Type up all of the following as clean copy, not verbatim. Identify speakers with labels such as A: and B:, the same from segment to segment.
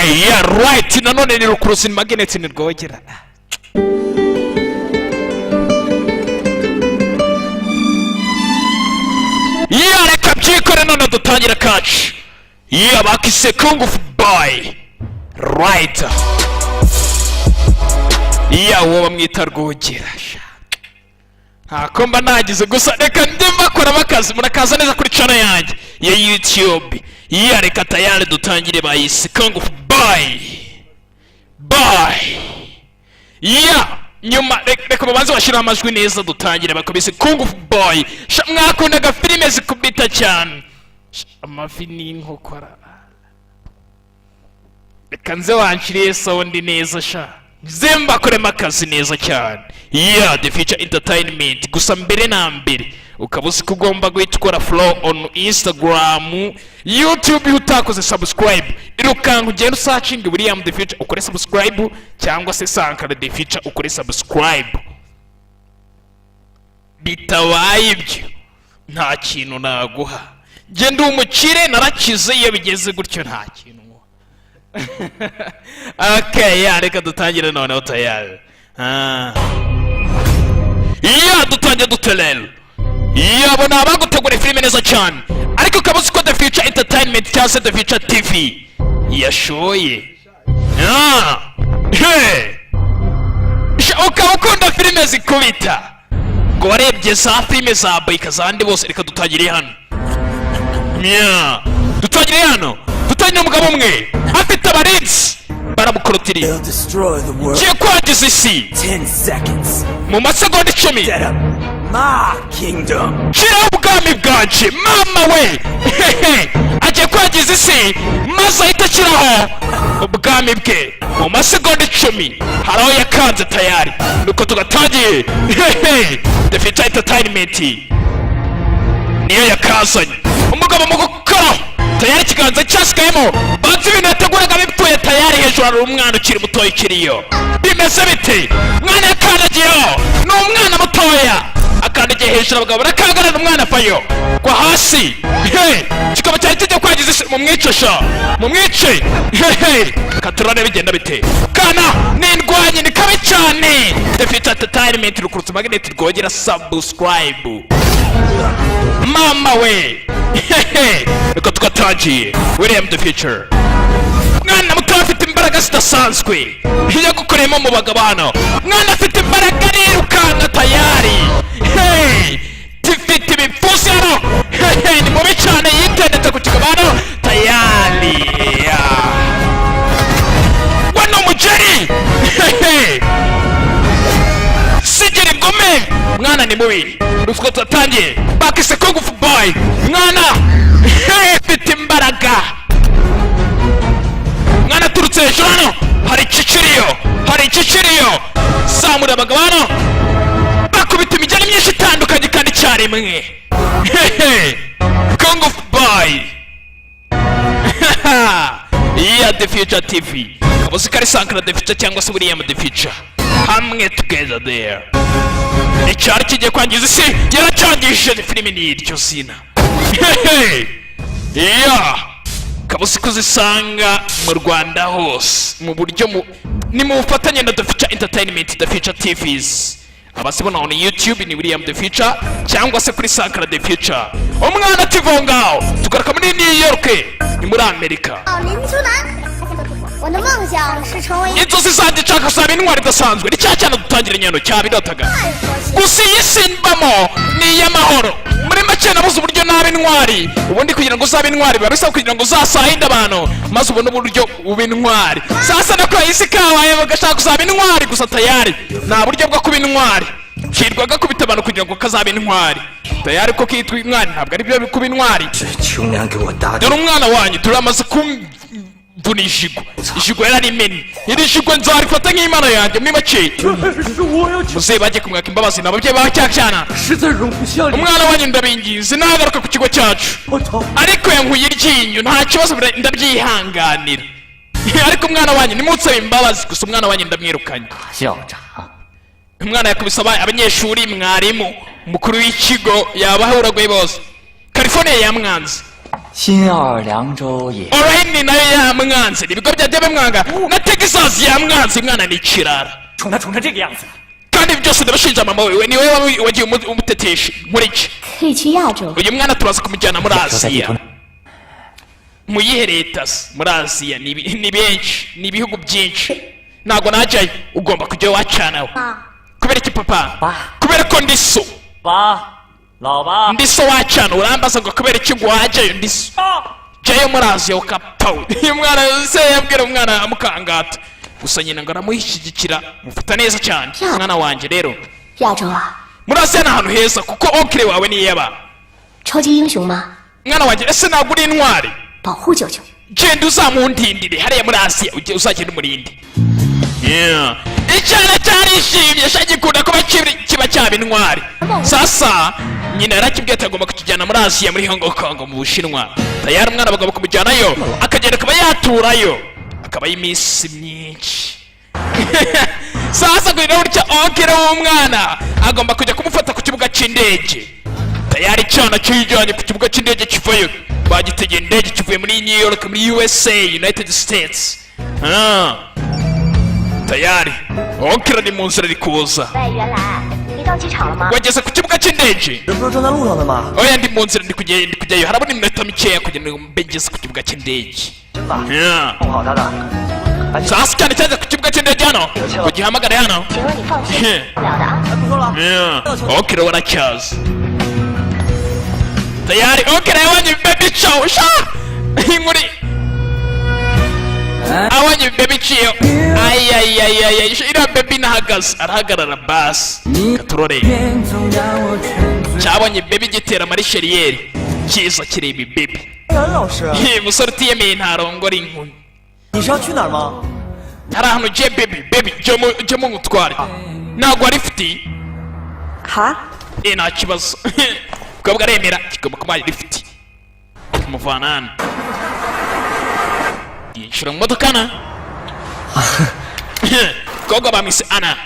A: Yeah, right. Nanone ni rukuruzi magnets ni rwogera. Yeah, reka byikore none dutangira catch. Yeah, bakise Kung Fu Boy. Right. Yeah, uwo bamwita rwogera. Komba nagize gusa reka ndimba kora bakazi murakaza neza kuri channel yanjye ya YouTube. Yeah, reka tayari dutangire bayise Kung Fu Boy. Yeah, nyuma reka babanze bashira amajwi neza dutangire bakubise Kung Fu Boy. Mwakundaga filime zikubita cyane. Amafi ni inkokora. Reka nze wanshiriye sound neza sha. Zemba kurema akazi neza cyane. Yeah, The Future Entertainment. Gusa mbere na mbere ukabuzi kugomba guhita follow on Instagram, YouTube utakoze subscribe. Irukanga ugenda searching William The Future ukore subscribe cyangwa se Sankara The Future ukore subscribe. Bitabaye ibyo nta kintu naguha. Genda umukire narakize iyo bigeze gutyo nta kintu. Okay, yeah, reka dutangire noneho tayari. Yeah, dutangiye dutelel. Yeah, bona abagutegura filime neza cyane. Ariko ukabuzi ko The Future Entertainment cyangwa se The Future TV yashoye. Hey. Ukunda filime zikubita. Ngo warebye za filime za Boyka zandi bose reka dutangire hano. Yeah. Dutangire hano. Dutangire umugabo umwe. Afite abarinzi. Baramukorotiriye. Kiye kwagiza isi.
B: 10 seconds.
A: Mu masegonda 10.
B: Set up my kingdom.
A: Kira ubwami bwanje mama we. Agiye kwagiza isi maze ahita kiraho ubwami bwe mu masegonda 10. Haraho yakanze tayari. Nuko tugatangiye. The Future Entertainment niyo yakazanye. Umugabo mu gukora tayari kiganza cyasikayemo. Banzi ibintu yateguraga bipfuye tayari hejuru hari umwana ukiri mutoya kiriyo. Bimeze bite? Mwana yakandagiyeho. Ni umwana mutoya. Akandagiye hejuru abagabo barakangarana umwana afayo. Kwa hasi. Kikaba cyari kijya kwagiza isi mu mwicisha. Mu mwice. Katurane bigenda bite? Kana n'indwanyi ni kabi cyane. The Future Entertainment rukurutse magnet rwogera subscribe. Mama we. Reka tugatangiye William The Future. Mwana muto afite imbaraga zidasanzwe. Iyo gukoremo mu bagabano. Mwana afite imbaraga rirukanga tayari. Tifite ibipfusi hano. Ni mubi cyane yitendetse ku kigabano tayari. Wano mujeri. Sigiri ngome. Mwana ni mubi. Rusko tutangiye. Bakise Kung Fu Boy. Mwana afite imbaraga. Mwana turutse hejuru hano. Hari ikiciriyo. Samura abagabano. Bakubita imijyana myinshi itandukanye kandi icyarimwe. Kung Fu Boy. Yeah, The Future TV. Kabuzi kari Sankara The Future cyangwa se William The Future. Hamwe together there. Icyari kigiye kwangiza isi yaracangishije filime n'iryo zina. Yeah. Kabuzi kuzisanga mu Rwanda hose mu buryo ni mu bufatanye na The Future Entertainment, The Future TVs. Abasibona on YouTube ni William The Future cyangwa se kuri Sankara The Future. Umwana tivongao tugaruka muri New York ni muri Amerika. Inzozi zanjye nshaka gusaba intwari idasanzwe ni cya cyane dutangira inyano cyabidotaga. Gusa iyi simbamo ni iy'amahoro. Muri make nabuze uburyo naba intwari. Ubundi kugira ngo uzabe intwari biba bisaba kugira ngo uzasahinde abantu maze ubone uburyo uba intwari. Sasa nako isi kabaye bagashaka gusaba intwari gusa tayari nta buryo bwo kuba intwari. Kirwaga kubita abantu kugira ngo kazabe intwari. Tayari ko kitwa intwari ntabwo ari byo kuba intwari. Dore umwana wanyu turamaze Vuni ijigo yari imeni. Iri jigo nzarifata nk'Imana yanjye muri make. Muze baje kumwaka imbabazi n'ababyeyi bacyacana. Umwana wanyu ndabinginze nagaruka ku kigo cyacu. Ariko yankuye iryinyo nta kibazo ndabyihanganira. Ariko umwana wanyu nimutse imbabazi gusa umwana wanyu ndamwirukanye. Umwana yakubise abanyeshuri mwarimu mukuru w'ikigo yabahuraguye bose. California yamwanze.
C: 新奥良州也。
A: orayini nayo ya mwanzi ibigo byagiye bimwanga na Texas ya mwanzi mwana ni ikirara
B: 宠他宠成这个样子，
A: kandi byose ndabashinja mama wewe ni wewe wagiye umutetesha muri iki
D: 可以去亚洲。
A: uyu mwana turaza kumujyana muri Aziya mu yihe leta se muri Aziya ni benshi ni ibihugu byinshi ntabwo najyayo ugomba kujya wacanaho kubera iki papa kubera ko ndi so
B: 爸，老爸，
A: ndi so wacana urambaza ngo kubera iki ngo wajyayo ndi so jyayo muri Aziya ukaptawe uyu mwana se yabwira umwana amukangata gusa nyina ngo aramuhishyigikira mufata neza cyane mwana wanjye rero
D: 亚洲啊，
A: muri Aziya ni ahantu heza kuko onkire wawe niyo yaba
D: 超级英雄吗？
A: mwana wanjye ese ntabwo uri intwari
D: 保护舅舅。
A: genda uzamundindire hariya muri Aziya ujye uzagenda umurindi icyana cyarishimye shagikunda kuba kiba cyaba intwari sasa nyina yarakibwiye ati agomba kukijyana muri Aziya muri Hong Kong mu Bushinwa tayari umwana bagomba kumujyanayo akagenda akaba yaturayo akabaho iminsi myinshi sasa kugira gutya onkere w'umwana agomba kujya kumufata ku kibuga cy'indege tayari icyana cyijyanye ku kibuga cy'indege kivayo bagitegeye indege kivuye muri New York muri USA United States tayari onkere ni mu nzira ari kuza
D: 喂，原来你到机场了吗？
A: wageze ku kibuga cy'indege
B: 这不是正在路上的吗？
A: oya ndi mu nzira ndi kujyayo harabona iminota mikeya kugira ngo mbe ngeze ku kibuga cy'indege
B: 真的，弄好他的。赶紧，
A: sasa cyane cyaje ku kibuga cy'indege hano ugihamagare hano
D: 请问你放心不了的啊。
B: 不说了，
A: onkere waracyaza tayari onkere yabonye baby chow sha inkuri abonye baby chiyo ayayayaya iriya baby nahagaze arahagarara basi katurore cyabonye baby gitera marisheriyeri kiza kireba baby
B: 任老师，
A: musore utiyemeye ntarongora inkumi
B: 你是要去哪儿吗？
A: hari ahantu ugiye baby jya mugutware ntabwo wari ufite
D: 哈？
A: nta kibazo ukabwa aremera kigomba kuba rifite kumuvana hano yinjira mu modoka na kobwa bamwise Ana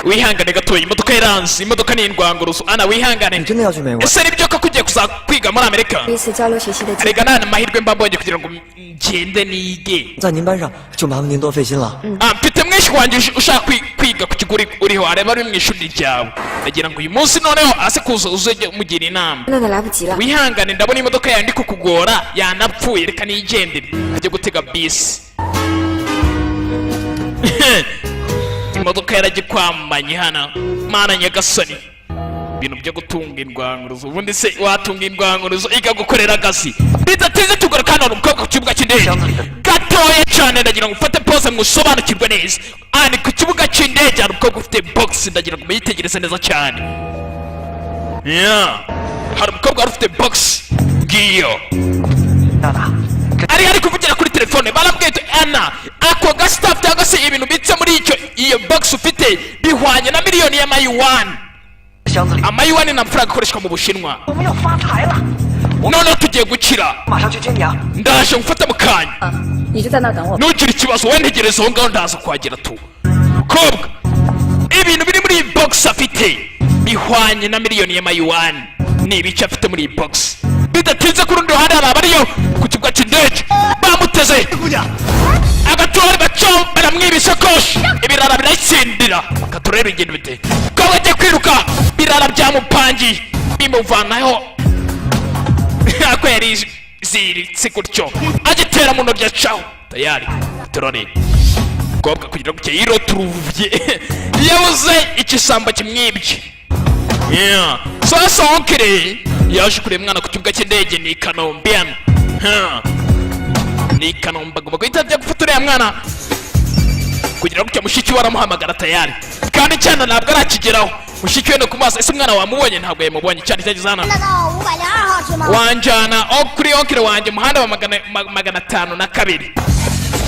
A: wihangane gatoya imodoka iranze imodoka ni indwanguruzo Ana wihangane
B: 你真的要去美国？
A: ese nibyo ko kugiye kuza kwiga muri Amerika
D: 第一次交流学习的机会。
A: arega nta mahirwe mba mbonye kugira ngo ngende nige
B: 在您班上就麻烦您多费心了。
A: mfite mwinshi wanjye ushaka kwiga ku kigo uriho areba ari mu ishuri ryawe ndagira ngo uyu munsi noneho ase kuza uzajya umugira inama
D: 那来不及了。
A: wihangane ndabona imodoka yawe ndi kukugora yanapfuye reka nigendere ajya gutega bisi imodoka yaragikwamanye hano mana nyagasani ibintu byo gutunga indwanguruzo ubundi se watunga indwanguruzo ikagukorera agasi bidateze tugaruka hano umukobwa ku kibuga cy'indege gatoya cyane ndagira ngo ufate pose musobanukirwe neza ni ku kibuga cy'indege hari umukobwa ufite box ndagira ngo muyitegereze neza cyane hari umukobwa wari ufite box ngiyo
B: 娜娜，
A: ari kuvugira kuri telefone barabwiye ati Ana ako gasitafu cyangwa se ibintu bitse muri iyo box ufite bihwanye na miliyoni y'amayuwani
B: 箱子里，
A: amayuwani ni amafaranga akoreshwa mu Bushinwa
B: 我们要发财了，
A: noneho tugiye gukira
B: 马上去接你啊！
A: ndaje ngufate mu kanya
D: 你就在那等我。
A: ntugire ikibazo wowe ntegereza aho ngaho ndaza kuhagera tu kobwa ibintu biri muri iyi box afite bihwanye na miliyoni y'amayuwani ni ibice afite muri iyi box bidatinze ku rundi ruhande hari abariyo ku kibuga cy'indege bamuteze
B: 姑娘，
A: agatora gaco baramwiba isakoshi ibirara birayitsindira katurere ingendo bite ko bagiye kwiruka birara byamupangiye bimuvanaho ako yari ziritse gutyo agitera mu ntoryi acaho tayari turone kobwa kugira ngo yiroturuvye yabuze ikisambo kimwibye sasa onkere yaje kureba umwana ku kibuga cy'indege ni Kanombe ni Kanombe agomba guhita ajya gufata uriya mwana kugira ngo mushiki we aramuhamagara tayari kandi cyane ntabwo arakigeraho mushiki we no ku maso ese umwana wamubonye ntabwo yamubonye cyane cyageze hano
D: 到502号是吗？
A: wanjana kuri onkire wanjye umuhanda wa magana atanu na kabiri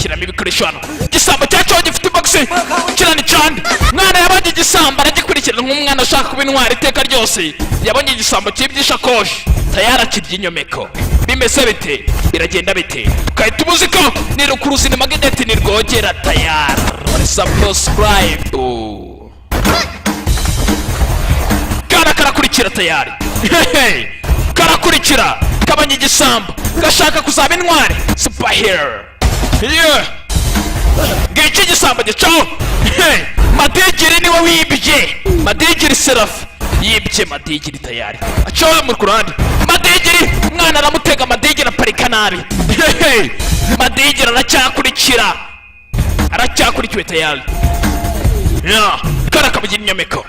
A: shyiramo ibikoresho hano igisambo cyacu gifite boxe kirani cyane mwana yabonye igisambo aragikurikirana nk'umwana ushaka kuba intwari iteka ryose yabonye igisambo cy'ibyishakoshi tayari akirya inyomeko bimeze bite biragenda bite ukahita umuziko ni rukuruzi magnet ni rwogera tayari subscribe karakurikira tayari karakurikira kabonye igisambo gashaka kuzaba intwari superhero. Ngiki igisambo gicaho. Madigiri niwe wibye. Madigiri Serafi yibye Madigiri tayari acaho mu Kurani. Madigiri mwana aramutega Madigiri aparika nabi. Madigiri aracyakurikiwe tayari. Kara kabugira inyameko.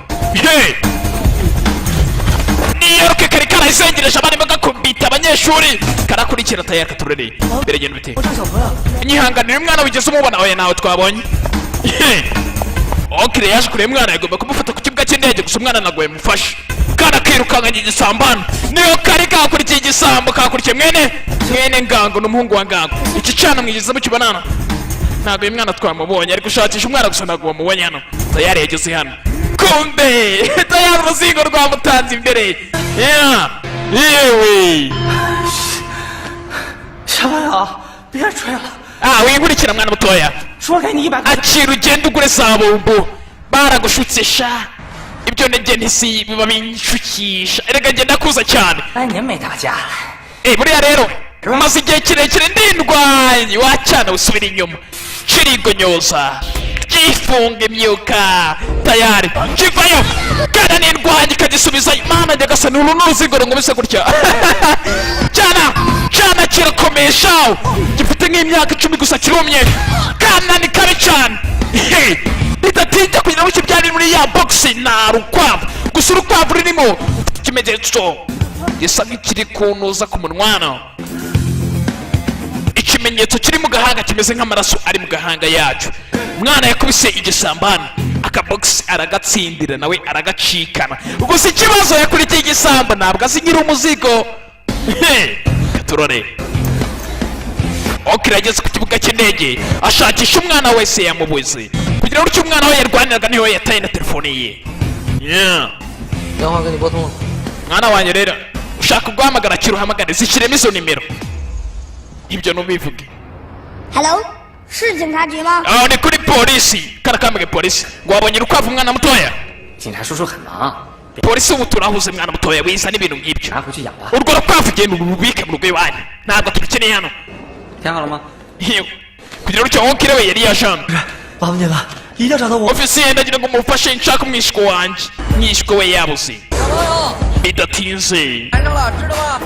A: Niyoruke kari karayisengereje abandi bagakubita abanyeshuri karakurikira tayari katurereye. Biragenda bite? Nyihanganira umwana wigeze umubona oya nawe twabonye. Okire yaje kureba umwana yagomba kumufata ku kibuga cy'indege gusa umwana nagoye mufashe. Kana kirukanga igisambano. Niyo kari kakurikiye igisambo kakurikiye mwene Ngango n'umuhungu wa Ngango. Iki cana mwigize mu kibanana. Ntago uyu mwana twamubonye ariko ushakisha umwana gusa ntago wamubonye hano. Tayari yageze hano. Kumbe tayari uruzingo rwamutanze imbere. Yewe.
B: 小白啊，别吹了，
A: winkurikira mwana mutoya.
B: 说给你100块。
A: Akira ugenda ugure sabumbu. Baragushutse sha. Ibyo nege ntisi biba binshukisha. Erega ngenda kuza cyane.
B: 3年没打架了。
A: Buriya rero maze igihe kirekire ndindwanye wacana usubira inyuma. Chirigonyoza. Gifunga imyuka. Tayari. Kivayo. Kana nindwanye kagisubiza Imana nyagasa n'urunuzigo ngomese gutya. Cyana kirakomesha. Gifite nk'imyaka 10 gusa kirumye. Kana ni kabi cyane. Bidatinda kugira ngo kibyari muri ya box na rukwavu. Gusa urukwavu ririmo ikimenyetso gisa nk'ikiri kunuza ku munwana. Ikimenyetso kiri mu gahanga kimeze nk'amaraso ari mu gahanga yacu. Mwana yakubise igisambana akabox aragatsindira nawe aragacikana. Gusa ikibazo yakurikiye igisamba ntabwo asigira umuzigo. Turore. Okirageze ku kibuga cy'indege ashakisha umwana wese yamubuze. Kugira ngo umwana we yarwaniraga niwe yataye na telefone ye. Mwana wanjye rero ushaka guhamagara kiruhamagare zishyiremo izo nimero. Ibyo nubivuge.
D: Hello? 是警察局吗？
A: ni kuri polisi. Karakambage polisi. Ngo wabonye urukwavu mwana mutoya?
B: 警察叔叔很忙。
A: Polisi ubu turahuze mwana mutoya wiza n'ibintu nk'ibyo.
B: 拿回去养吧。
A: Urwo rukwavu genda urubike mu rugo iwanyu. Ntabwo turukeneye hano.
B: 填好了吗？
A: Kugira ngo Okire we yari yajana.
B: 麻烦你了，一定要找到我。
A: Ofisiye ndagira ngo mufashe nshaka umwishiko wanjye. Mwishiko we yabuze. Bidatinze.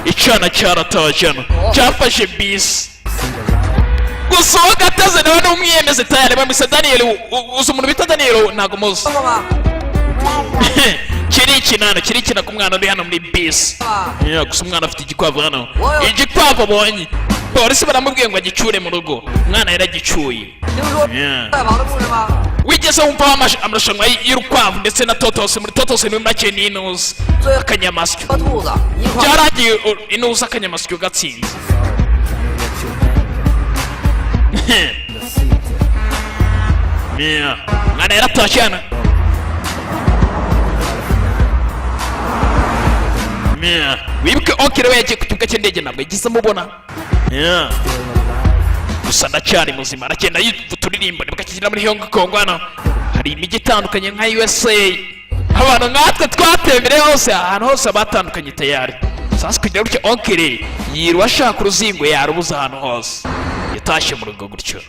A: Icana cyaratajana. Cyafashe bisi. Gusa gateze nawe n'umwiyemeze tayari bamwise Daniel. Uzi umuntu bita Daniel ntago muzi. Kirikina ku mwana uri hano muri bisi. Gusa umwana afite igikwavu hano. Igikwavu abonye. Polisi baramubwiye ngo agicyure mu rugo. Umwana yaragicuye. Wigeze wumva amarushanwa y'urukwavu ndetse na Totose. Muri Totose ni make n'inuza akanyamasyo. Byaragiye inuza akanyamasyo gatsinze. Mwana yaratashana. Wibuke Okire we yagiye ku kibuga cy'indege ntabwo yagize amubona. Gusa ndacyari muzima aragenda yituririmba nibwo akigera muri Hong Kong hano. Hari imijyi itandukanye nka USA. Abantu nkatwe twatembereye hose ahantu hose batandukanye tayari. Sasa kugira gutya Okire yirwa ashaka uruzingo yarubuza ahantu hose. Yatashye mu rugo gutyo.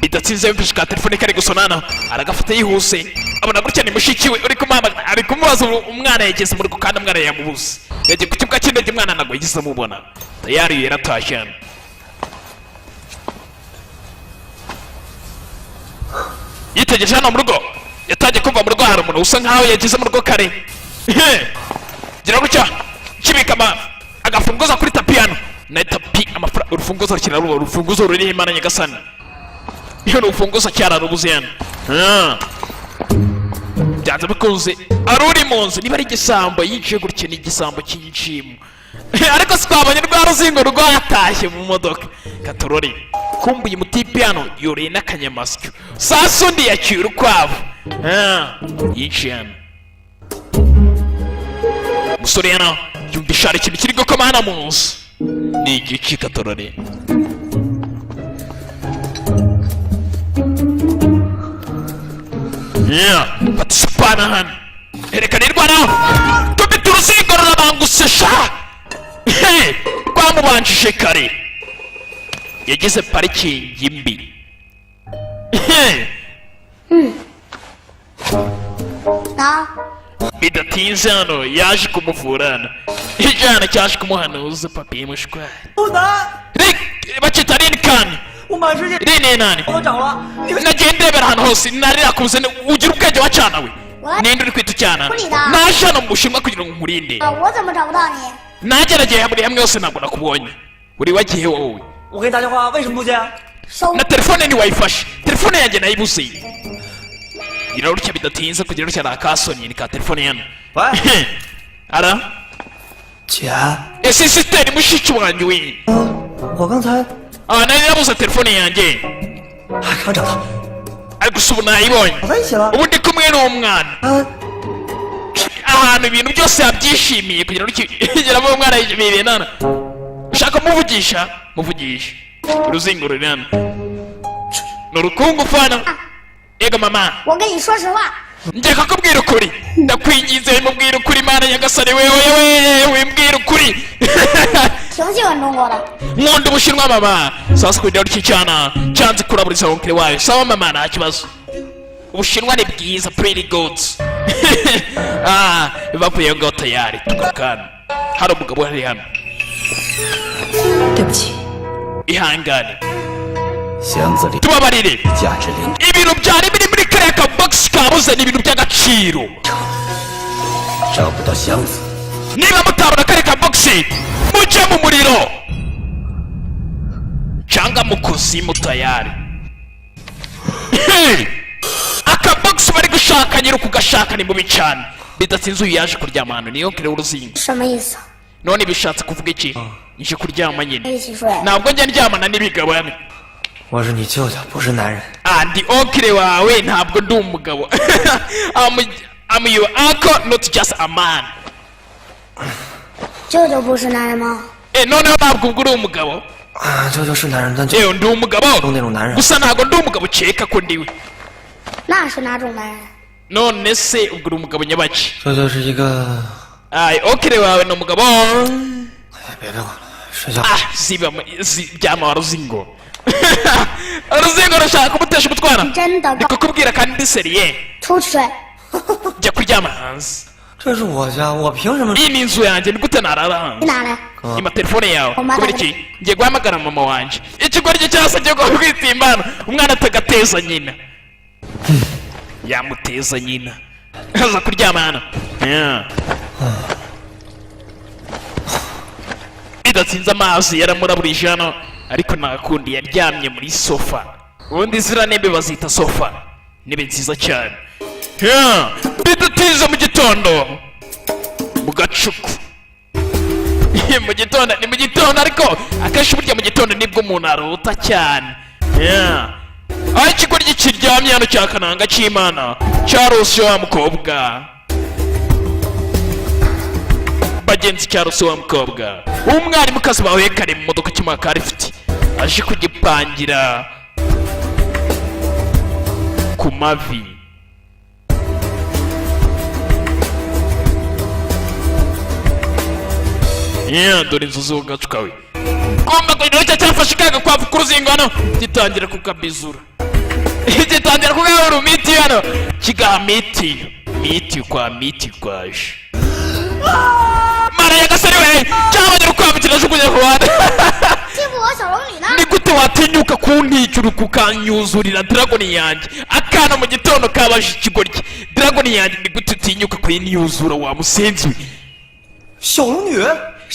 A: Bidatsinze yumvise ka telefone kari gusonana aragafata yihuse. Abona gutya ni mushiki we uri kumama ari kumubaza umwana yageze mu rugo kandi umwana yamubuze. Yagiye ku kibuga cy'indege umwana ntabwo yagize amubona. Tayari yaratashye. Yitegereje hano mu rugo. Yatangiye kumva mu rugo hari umuntu usa nkaho yagize mu rugo kare. Gira gutya kibika agafunguza kuri tapi hano. Na tapi urufunguzo rukina rubo urufunguzo ruri Imana nyagasani. Iyo urufunguzo cyararubuze hano. Byanze bikunze aruri mu nzu niba ari igisambo yinjiye gutya ni igisambo cy'injimo. Ariko twabonye rwa ruzingo rwatashye mu modoka. Katorori kumbuye mutipi hano yore n'akanyamasyo. Sasa undi yaciye urukwavu. Yinjiye hano. Musore hano yumvisha hari ikintu kiri gukoma hano mu nzu. Ni igiki Katorori? Fata isupana hano. Erekana irwana. Tubita uruzingo rurabanguse sha. rwamubanjije kare yagize parikingi mbi bidatinze hano yaje kumuvurana ijana cyaje kumuhanuza papiye mushwari
B: 不能，
A: bacita rinkani
B: 我满世界
A: rine nani
B: 我都找了，你们
A: nagiye ndebera ahantu hose narira kubuze ugira ubwenge wacana we ninde uri kwita ucyana naje hano mu bushinwa kugira ngo nkurinde
D: 我怎么找不到你？
A: nagerageye buri hamwe hose ntabwo nakubonye uri wagiye wowe
B: 我给你打电话为什么不接？
D: 收
A: na telefone ntiwayifashe telefone yanjye nayibuze irarutya bidatinze kugira rutya nakasonye ni ka telefone yano
B: 喂，
A: ara
B: 姐，
A: ese sisiteri mushiki wanjye we
B: 我刚才
A: nari nabuze telefone yanjye
B: 还刚找到，
A: ariko ubu nayibonye
B: 我在一起了。
A: ubu ndi kumwe n'umwana
B: 嗯，
A: ahantu ibintu byose yabyishimiye kugira ngo igeramo umwana yishimiye nana ushaka muvugisha muvugisha uruzingo ruri hano ni urukungu fana ega mama
D: 我跟你说实话，
A: njye kakubwira ukuri ndakwingize mubwira ukuri mana nyagasani wewe wimbwira ukuri
D: 挺喜欢中国的。
A: nkunda ubushinwa mama sasa kugira iki cyana cyanze kuraburiza wonkere wayo sawa mama nta kibazo ubushinwa ni bwiza pretty good bavuye ngo tayari tukakana hari umugabo hari hano
E: 对不起，
A: ihangane
B: 箱子里
A: tubabarire
B: 价值连
A: ibintu byari biri muri kariya kabogisi kabuze ni ibintu by'agaciro
B: 找不到箱子，
A: niba mutabona kariya kabogisi mujye mu muriro cyangwa mu kuzimu tayari akabogisi bari gushaka nyiri ukugashaka ni mubi cyane bidatinze uyu yaje kuryama hano niyo kire uruzingo
D: 什么意思？
A: none bishatse kuvuga iki nje kuryama nyine
D: 一起睡？
A: ntabwo njya ndyamana n'ibigabane
B: 我是你舅舅，不是男人。
A: ndi onkire wawe ntabwo ndi umugabo I'm your uncle not just a man
D: 舅舅不是男人吗？
A: noneho ntabwo ubwo uri umugabo
B: 啊，舅舅是男人，但舅
A: ndi umugabo
B: 都那种男人。
A: gusa ntabwo ndi umugabo ukeka ko ndiwe
D: 那是哪种男人？
A: none se ubwo uri umugabo nyabaki
B: 舅舅是一个，
A: onkire wawe ni umugabo
B: 哎，别管了，睡觉。
A: ryama wa ruzingo uruzingo rushaka kumutesha umutwara
D: 真的
A: ndi kukubwira kandi ndi seriye
D: 出去睡。
A: jya kuryama hanze
B: 这是我家，我凭什么？
A: iyi ni inzu yanjye ni gute narara hanze
D: 你哪来？
A: ima telefone yawe
D: Mama,
A: kubera iki ngiye guhamagara mama wanje ikigoryi cyasabye ko kwitimbana umwana atagateza nyina yamuteza nyina aza kuryama hano bidatsinze amazi yaramuraburije hano ariko ntakundi yaryamye muri sofa ubundi ziriya ntebe bazita sofa intebe nziza cyane bidatinze mu gitondo mu gacuku mu gitondo ni mu gitondo ariko akenshi burya mu gitondo nibwo umuntu arota cyane aho ikigoryi kiryamye hano cya kananga cy'imana cyarose wa mukobwa bagenzi cyarose wa mukobwa umwarimukazi bahuye kare mu modoka cy'umwaka rifite aje kugipangira ku mavi dore inzu z'ugacuka we ngomba kugira icyo cyafashe kaga kwavu k'uruzingo hano gitangira kukabizura gitangira kugahura miti hano kigaha miti kwa miti kwaje mara yagasari we cyangwa nyiri ukwavu kirajugunya ku ruhande
D: 欺负我小龙女呢？
A: ni gute watinyuka kuntikira ukanyuzurira dragoni yanjye akana mu gitondo kabaje ikigoryi dragoni yanjye ni gute utinyuka kuyiniyuzura wa musenzi we
B: 小龙女，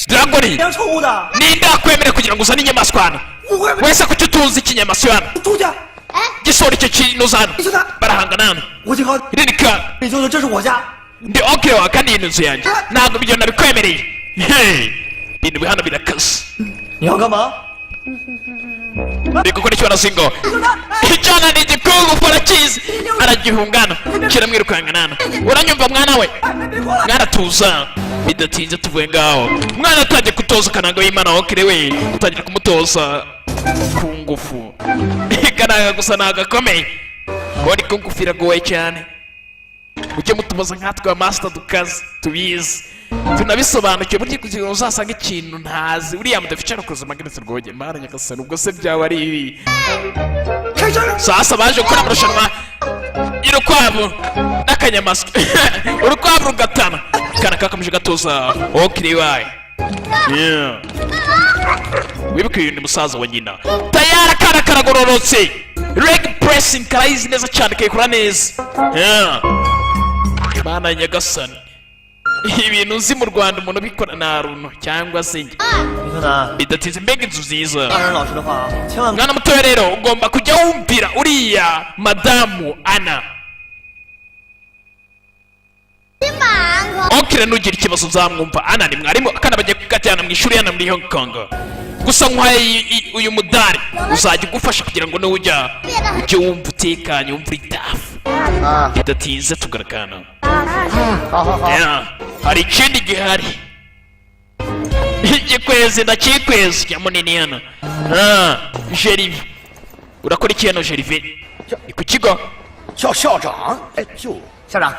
A: dragoni
B: 娘臭乎的，
A: ninde akwemere kugira ngo uzane inyamaswa hano
B: 不会吧？
A: wese kuki utunze ikinyamaswa hano
B: 出去！
A: gisora icyo kintu hano
B: 你去看，
A: barahangana hano
B: 我警告你，
A: ririka
B: 你舅舅，这是我家。
A: ndi onkire wawe kandi iyi ni inzu yanjye ntabwo ibyo nabikwemereye ibintu hano birakaze
B: 你要干嘛？
A: ndi gukora icyo barazingo icyana ni igikungu farakizi aragihungana kiramwirukangana hano uranyumva mwana we mwana tuza bidatinze tuvuye ngaho mwana atangiye kutoza kananga w'imana onkire we utangira kumutoza ku ngufu kananga gusa ntabwo akomeye kubona ku ngufu iragoye cyane mujye mutubaza nkatwe master dukaze tubizi tunabisobanukiwe burya kugira ngo uzasanga ikintu ntazi uriya mudafica arakoze amagaretse rwoge mara nyagasani ubwo se byaba ari ibi sasa baje gukora amarushanwa y'urukwavu n'akanyamasyo urukwavu rugatana kana kakamije gatoza okiri wayi wibuke uyu ni musaza wa nyina tayari akana karagororotse leg pressing karayizi neza cyane kayikora neza mana nyagasani ibintu nzi mu Rwanda umuntu bikora na runo cyangwa se bidatinze mbega inzu nziza mwana mutoya rero ugomba kujya wumvira uriya madamu Ana okire nugira ikibazo uzamwumva Ana ni mwarimu akana bagiye kukajyana mu ishuri yana muri Hong Kong gusa nkwaye uyu mudari uzajya ugufasha kugira ngo nujya ujye wumva utekanye wumva itafu bidatinze tugaragana hari ikindi gihari igikwezi ndakikwezi cya munini hano Jerive urakora iki hano Jerive ni ku kigo
B: 校长，哎，校长，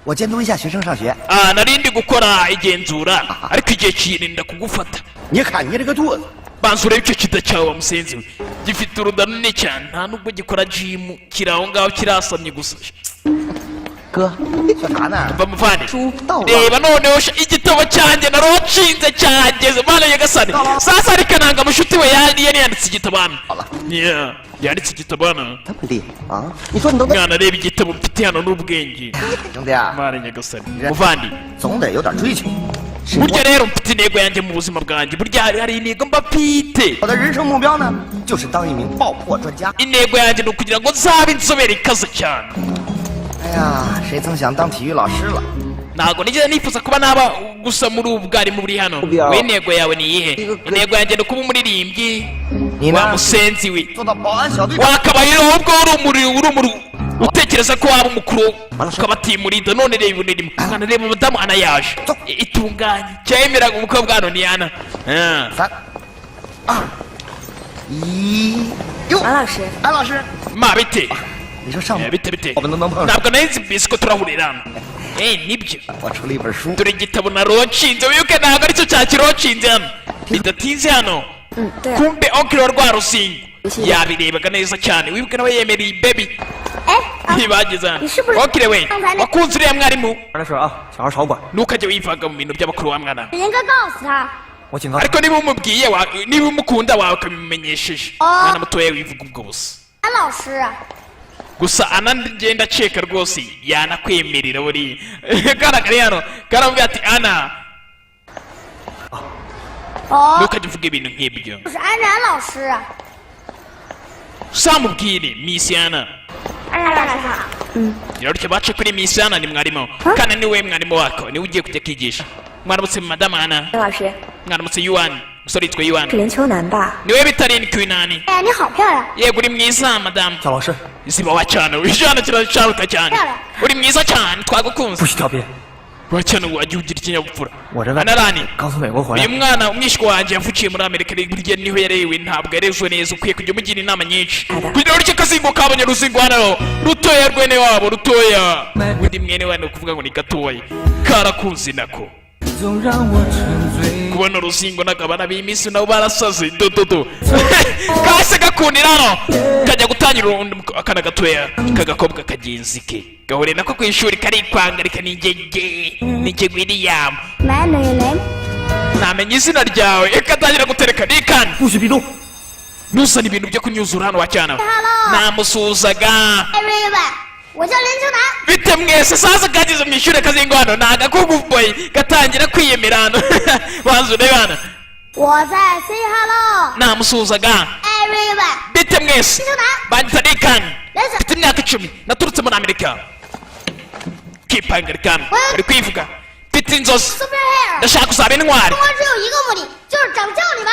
B: 我监督一下学生上学。
A: narindi gukora igenzura ariko igihe kirinda kugufata
B: 你看你这个肚子，
A: banza urebe icyo kida cyawe wa musenzi we gifite uruda runini cyane nta nubwo gikora jimu kiri aho ngaho kirasamye gusa
B: 哥，小啥呢？
A: mva muvane
B: 到了。
A: reba noneho igitabo cyanjye narocinze cyageze mana nyagasani sasa ariko nanga mushuti we yanditse igitabo hano yanditse igitabo hano
B: 这么厉害啊！你说你都能，
A: mwana reba igitabo mfite hano n'ubwenge
B: 兄弟啊，
A: mana nyagasani muvandi
B: 总得有点追求。
A: burya rero mfite intego yanjye mu buzima bwanjye burya hari intego mba mfite
B: 我的人生目标呢，就是当一名爆破专家。
A: intego yanjye ni ukugira ngo nzabe inzobere ikaze cyane
B: 哎呀，谁曾想当体育老师了？
A: ntabwo nigeze nifuza kuba naba gusa muri ubu bwarimu buri hano we intego yawe ni iyihe intego yanjye ni ukuba umuririmbyi
B: 你
A: wa
B: 呢？
A: musenzi we
B: 做到保安小队长。
A: wakabaye ahubwo urumuri utekereza ko waba umukuru ukabatimurinda none reba unirimo mwana reba madamu Ana yaje itunganye cyemeraga umukobwa hano ni Ana
B: 3、2、1，哟！
E: 安老师，
B: 安老师，
A: ma bite
B: 你说上午
A: bite bite
B: 我们能碰上？
A: ntabwo nari nzi ko turahurira hano nibyo
B: 我出了一本书，
A: dore igitabo narocinze wibuke ntabwo aricyo cyakirocinze hano bidatinze hano
E: 对，
A: kumbe okiro rwa rusingo yabirebaga neza cyane wibuke nawe yemereye baby
D: 哎，
A: ntibageze hano
D: 你是不是
A: okire we
D: 刚才那
A: wakunze uriya mwarimu
B: 的事啊，小孩少管，
A: ntukajye wivanga mu bintu by'abakuru wa mwana
D: 你应该告诉他，
B: 我警告你。
A: ariko niba umubwiye niba umukunda wawe ukabimumenyesheje mwana mutoya wivuga ubwo busa
D: 安老师啊，
A: gusa Ana ngenda aceka rwose yanakwemerera buriya kana kari hano karamubwira ati Ana
D: 哦，
A: ntukajye uvuga ibintu nk'ibyo
D: 就是安然老师啊，
A: samubwire Miss Ana
D: 安然老师好。
A: irarutse bace kuri Miss Ana ni mwarimu kana niwe mwarimu wako niwe ugiye kujya kwigisha mwaramutse madamu Ana
E: 安老师
A: mwaramutse Yuan umusore yitwa Yuan
E: 是林秋楠吧？
A: niwe bitarindwi kw'inani
D: 哎呀，你好漂亮！
A: yego uri mwiza madamu
B: 小老师，
A: zibawa cyane wijana kiracaruka cyane uri mwiza cyane twagukunze
B: 不许跳别。
A: wacyane wajya ugira ikinyabupfura
B: 我这外
A: Anarani
B: 刚从美国回
A: uyu
B: 来，
A: mwana umwishywa wanjye yavukiye muri Amerika burya niho yarewe ntabwo yarezwe neza ukwiye kujya umugira inama nyinshi kugira ureke akazingo kabonye ruzingo hano rutoya rwene wabo rutoya undi mwene wabo kuvuga ngo ni gatoya karakunze nako kubona uruzingo n'akabana b'iminsi nabo barasaze dododo kahise gakundira hano kajya gutangira akana gatoya kagakobwa kagenzi ke gahure nako ku ishuri karikwangarika nige William
D: My name
A: ntamenya izina ryawe ikatangira gutereka nikana
B: 不许逼动。
A: ntuzane ibintu byo kunyuzura hano wacyana
D: Hello
A: namusuhuzaga
D: everyone，我叫林秋楠。
A: bite mwese sasa kageze mu ishuri kazingo hano ni agakuguboyi gatangira kwiyemera hano banza urebe hano
D: 我在 say hello
A: namusuhuzaga
D: everyone，
A: bite mwese
D: 林秋楠。
A: banyita nikana
D: Listen，
A: mfite imyaka 10 naturutse muri Amerika kipangarikana uri kwivuga mfite inzozi
D: superhero，
A: ndashaka kuzaba intwari
D: 我只有一个目的，就是拯救你们。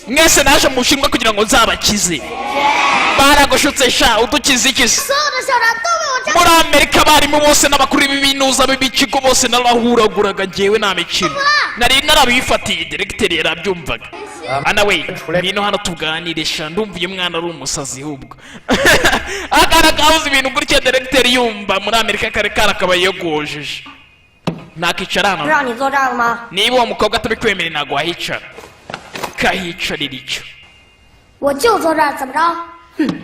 A: mwese naje mu Bushinwa kugira ngo nzabakize baragushutse sha udukize ikize
D: 所有的校长都为我站。
A: muri Amerika abarimu bose n'abakuru b'iminuza b'ibikigo bose narahuraguraga njyewe nta mikino nari narabifatiye diregiteri yarabyumvaga Ana we ngwino hano tuganire sha ndumva uyu mwana ari umusazi ahubwo akana kabuze ibintu gutya diregiteri yumva muri Amerika kare karakabaye yogojeje nakicara hano
D: 不让你坐这儿了吗？
A: niba uwo mukobwa atabikwemerera ntabwo wahicara kahicarira icyo
D: 我就坐这儿，怎么着？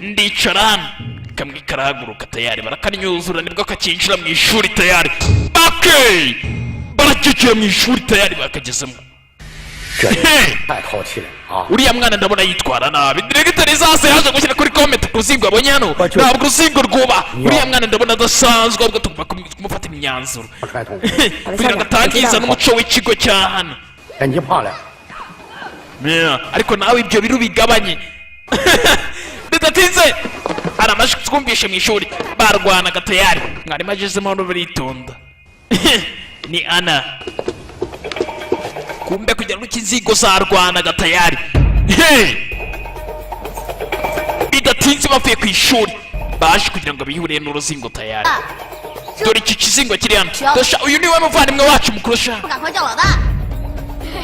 A: ndicara hano kamwe karahaguruka tayari barakanyuzura nibwo kakinjira mu ishuri tayari bake barakikira mu ishuri tayari bakagezemo
B: 太淘气了啊！
A: uriya mwana ndabona yitwara nabi diregiteri zase yaje gushyira kuri komenti ku ruzingo abonye hano ntabwo uruzingo rwuba uriya mwana ndabona adasanzwe ahubwo tugomba kumufatira imyanzuro kugira ngo atangiza n'umuco w'ikigo cya hano
B: 眼睛胖了，
A: ariko nawe ibyo biru bigabanye bidatinze hari amajwi twumvishe mu ishuri barwanaga tayari mwarimu agezemo hano baritonda ni ana kumbe kugira ngo ikizigo zarwanaga tayari bidatinze bavuye ku ishuri baje kugira ngo bihuriye n'uruzingo tayari dore iki kizingo kiri hano dosha uyu niwe muvandimwe wacu mukuru sha
D: 不赶快叫老大！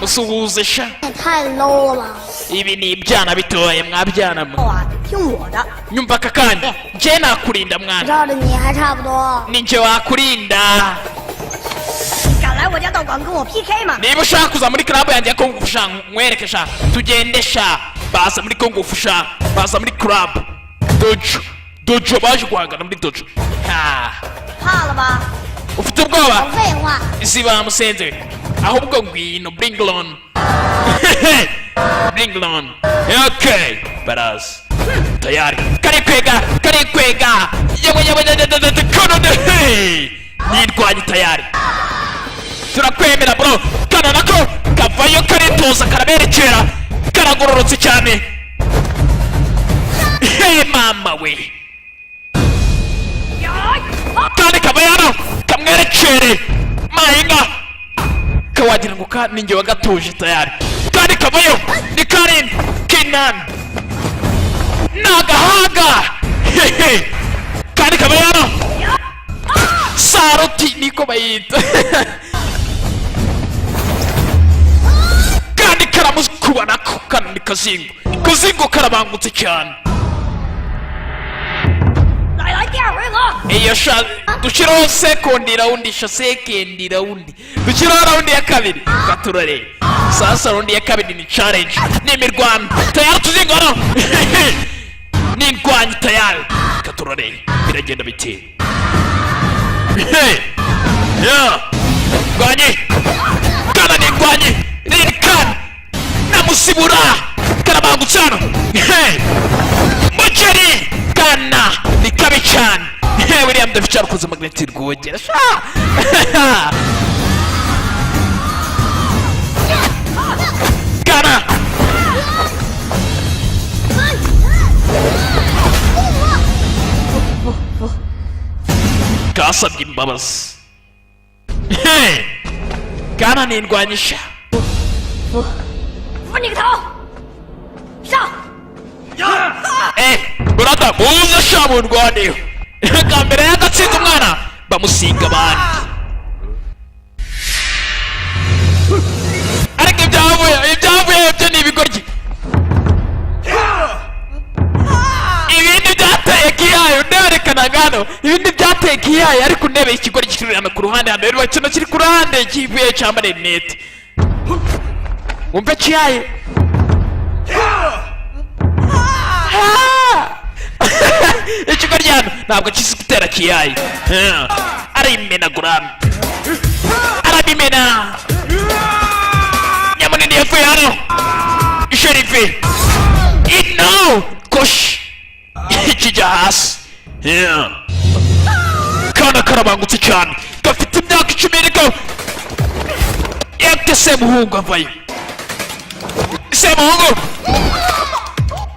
A: musuhuze sha
D: 也太 low 了吧！
A: ibi ni ibyana bitoye mwabyana mwe
D: 啊，听我的，
A: nyumva aka kanya njye nakurinda mwana
D: 绕着你还差不多。
A: ni njye wakurinda
D: 你敢来我家道馆跟我 PK 吗？
A: niba ushaka kuza muri club yanjye ya kongo sha nkwereke sha tugende sha baza muri kongo sha baza muri club dojo baje guhangana muri dojo
D: 怕了吧？
A: ufite ubwoba
D: 废话，
A: si bamusenze ahubwo ngwino bring on bring on okay baraza tayari karikwega yewe kono nirwanye tayari turakwemera bro kana nako kavayo karitoza karaberekera karagororotse cyane mama we kandi kabayano kamwerekere mahinga kawagira ngo ninjye wagatuje tayari kandi kavayo ni karin kinan nagahanga kandi kabayano saroti niko bayita kandi karamukuba kana ni kazingo karabangutse cyane
D: 来第二回合。
A: iyo sha dushyiraho sekondi rawundi sha sekendi rawundi dushyiraho rawundi ya kabiri gaturare sasa rawundi ya kabiri ni challenge ni imirwano tayari tuzingo hano ni indwanyi tayari gaturare biragenda bite ndwanyi kana ni indwanyi ririkana namusibura karabangutse hano muceri kana ni kabi cyane william daficara ukoze magneti rwogera kana kasabye imbabazi kana ni indwanyisha
D: 扶你个头，上！
A: brother muze sha mu ndwaniro bwa mbere yagatsinda umwana bamusiga abandi ariko ibyavuye byo ni ibigoryi ibindi byateye kiyayo nderekanaga hano ibindi byateye kiyayo ariko ndebe ikigoryi kiri hano ku ruhande hano rero kino kiri ku ruhande kivuye cyambare rinete wumve kiyayo ikigo ryano ntabwo kizi gutera kiyayi arimenagura arabimena nyamunini yavuye hano sherife ino koshi kijya hasi kana karabangutse cyane gafite imyaka 10 ariko yake semuhungu avayo semuhungu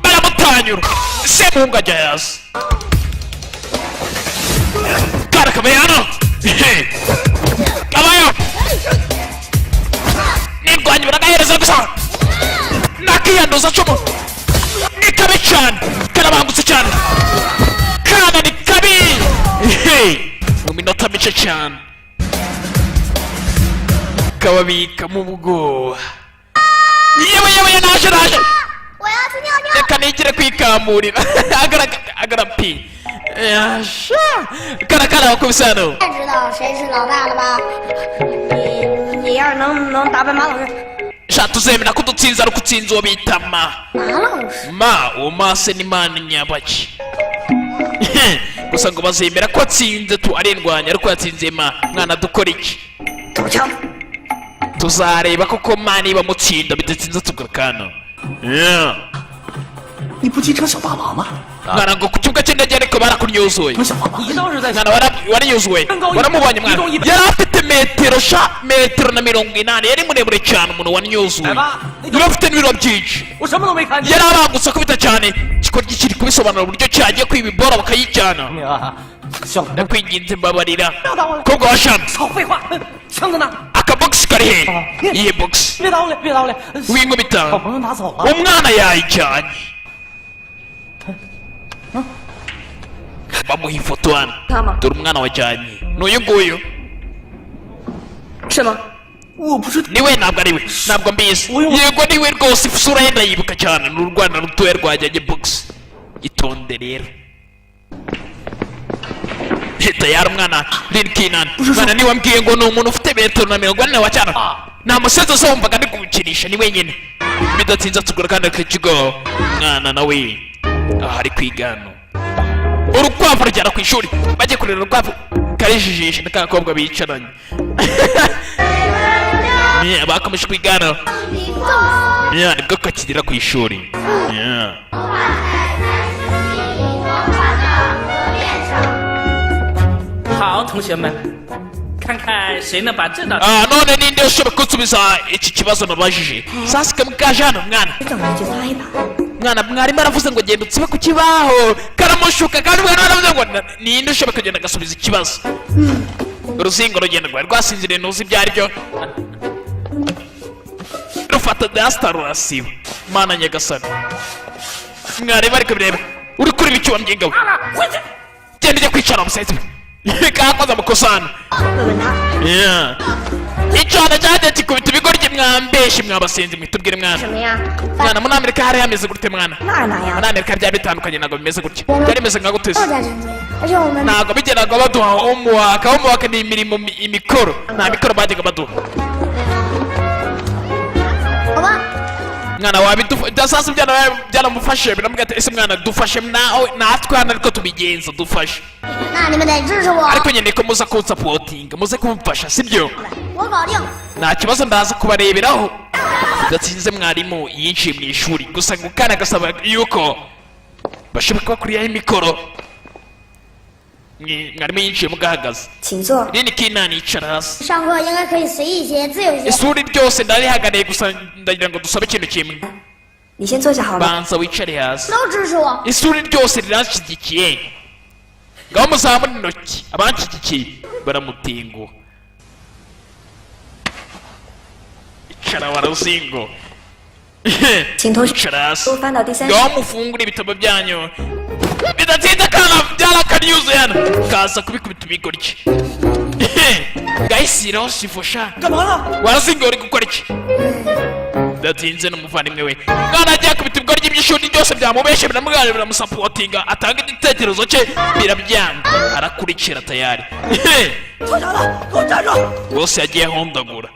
A: baramutanyura semuhungu ajya hasi kana kabaye hano kabayo nirwanya baragahereza gusa nakiyanduza cumu ni kabi cyane karabangutse cyane kana ni kabi mu minota mike cyane kababika mu bwoba yewe naje
D: 我要去尿尿。
A: reka nigire kwikamurira agarapi 呀是，看了，我可不是呢。
D: 现在知道谁是老大了吧？你要是能打败马老师，
A: tuzemera ko dutsinze ari ukutsinze uwo bita ma
D: 马老师
A: ma uwo mase ni mani nyabaki gusa ngo bazemera ko atsinze tu arindwanya ariko yatsinze ma mwana dukora iki
B: 手枪，
A: tuzareba koko ma niba mutsinda bidatsinze tugarukana
B: 你不骑车小霸王吗？
A: mwana ngo ku kibuga cy'indege ariko barakunyuzuye
B: 小霸王，
F: 你倒是在
A: mwana waranyuzuye waramubonye mwana yari afite metero na 80 yari muremure cyane umuntu wanyuzuye yari afite n'ibiro byinshi
F: 我什么都没看见。
A: yari arangutse kubita cyane igikorwa kiri kubisobanura uburyo cyagiye kwiba ibora bakayijyana
F: 小子，
A: ndakwinginze mbabarira kobwa wa shami
F: 少废话，枪在哪？
A: akabogisi kari he iyihe bogisi
F: 别捣别捣嘞！
A: w'inkubita
F: 好朋友拿走了。
A: umwana yayijyanye bamuha ifoto hano dore umwana wajyanye n'uyu nguyu
D: 是吗？
A: niwe ntabwo ari we ntabwo mbizi yego niwe rwose isura ye ndayibuka cyane ni urwana rutoya rwajyanye bogisi itonde rero leta yari umwana linkinani mwana niwe mbwiye ngo ni umuntu ufite metero na 40 wa cyane nta musozi wose wumvaga ndi kuwukinisha ni wenyine bidatinze tugura kandi akakigo mwana nawe aha ari kwigano urukwavu rujyana ku ishuri bajye kurera urukwavu karijijisha n'akakobwa bicaranye bakomeje kwigana nibwo kakigera ku ishuri
F: 好，同学们，看看谁能把这道。
A: none ninde ushobora kunsubiza iki kibazo nabajije sasa kamukaje hano mwana
E: 找人就擦黑板。
A: mwana mwarimu aravuze ngo genda utsibe ku kibaho karamushuka kandi mwana aravuze ngo ninde ushobora kugenda agasubiza ikibazo uruzingo rugenda rwari rwasinziriye ntuzi ibyo ari byo rufata dasita rurasiba mana nyagasani mwarimu ariko bireba uri kureba icyo wambwiye ngawe genda ujya kwicara umusenzi kakoze amakosa hano icyana cyagiye kikubita ibigoryi mwambeshyi mwabasenzi mwitubwire mwana
D: 什么呀？
A: mwana muri amerika hari hameze gute mwana
D: 那是哪样？
A: muri amerika byari bitandukanye ntabwo bimeze gutya byari bimeze nka guteze
D: 都在珍珠，而且我们
A: ntabwo bigeraga baduha homework ni imirimo imikoro nta mikoro bajyaga baduha
D: 好吧，
A: mwana wabidufasha sasa byaramufashe biramubwira ati ese mwana dufashe natwe hano ariko tubigenza dufashe
D: 那你们得支持我，
A: ariko nyine ko muza kunsapotinga muze kumfasha sibyo
D: 我搞定。
A: nta kibazo ndaza kubareberaho bidatsinze mwarimu yinjiye mu ishuri gusa ngo kandi agasaba yuko bashobora kuba kuriyaho imikoro mwarimu yinjiye mugahagaze
E: 请坐。
A: nini kinani yicara hasi
D: 上课应该可以随意些，自由些。
A: ishuri ryose ndarihagarariye gusa ndagira ngo dusabe ikintu kimwe
E: 你先坐下好了。
A: banza wicare hasi
D: 都支持我。
A: ishuri ryose riranshyigikiye ngaho muzamure intoki abanshyigikiye baramutenguha icara warazingo
E: 请同学
A: icara hasi
E: 都翻到第3
A: ngaho mufungure ibitabo byanyu bidatinze kana byarakanyuze hano kaza kubikubita ibigoryi ngayisiraho sifosha
F: 干嘛呢？
A: warazingo uri gukora iki bidatinze n'umuvandimwe we mwana agiye kubita ibigoryi by'ishuri byose byamubeshe biramugana biramusapotinga atanga igitekerezo cye birabyanga arakurikira tayari
B: 做啥了？给我站住！
A: bose yagiye ahondagura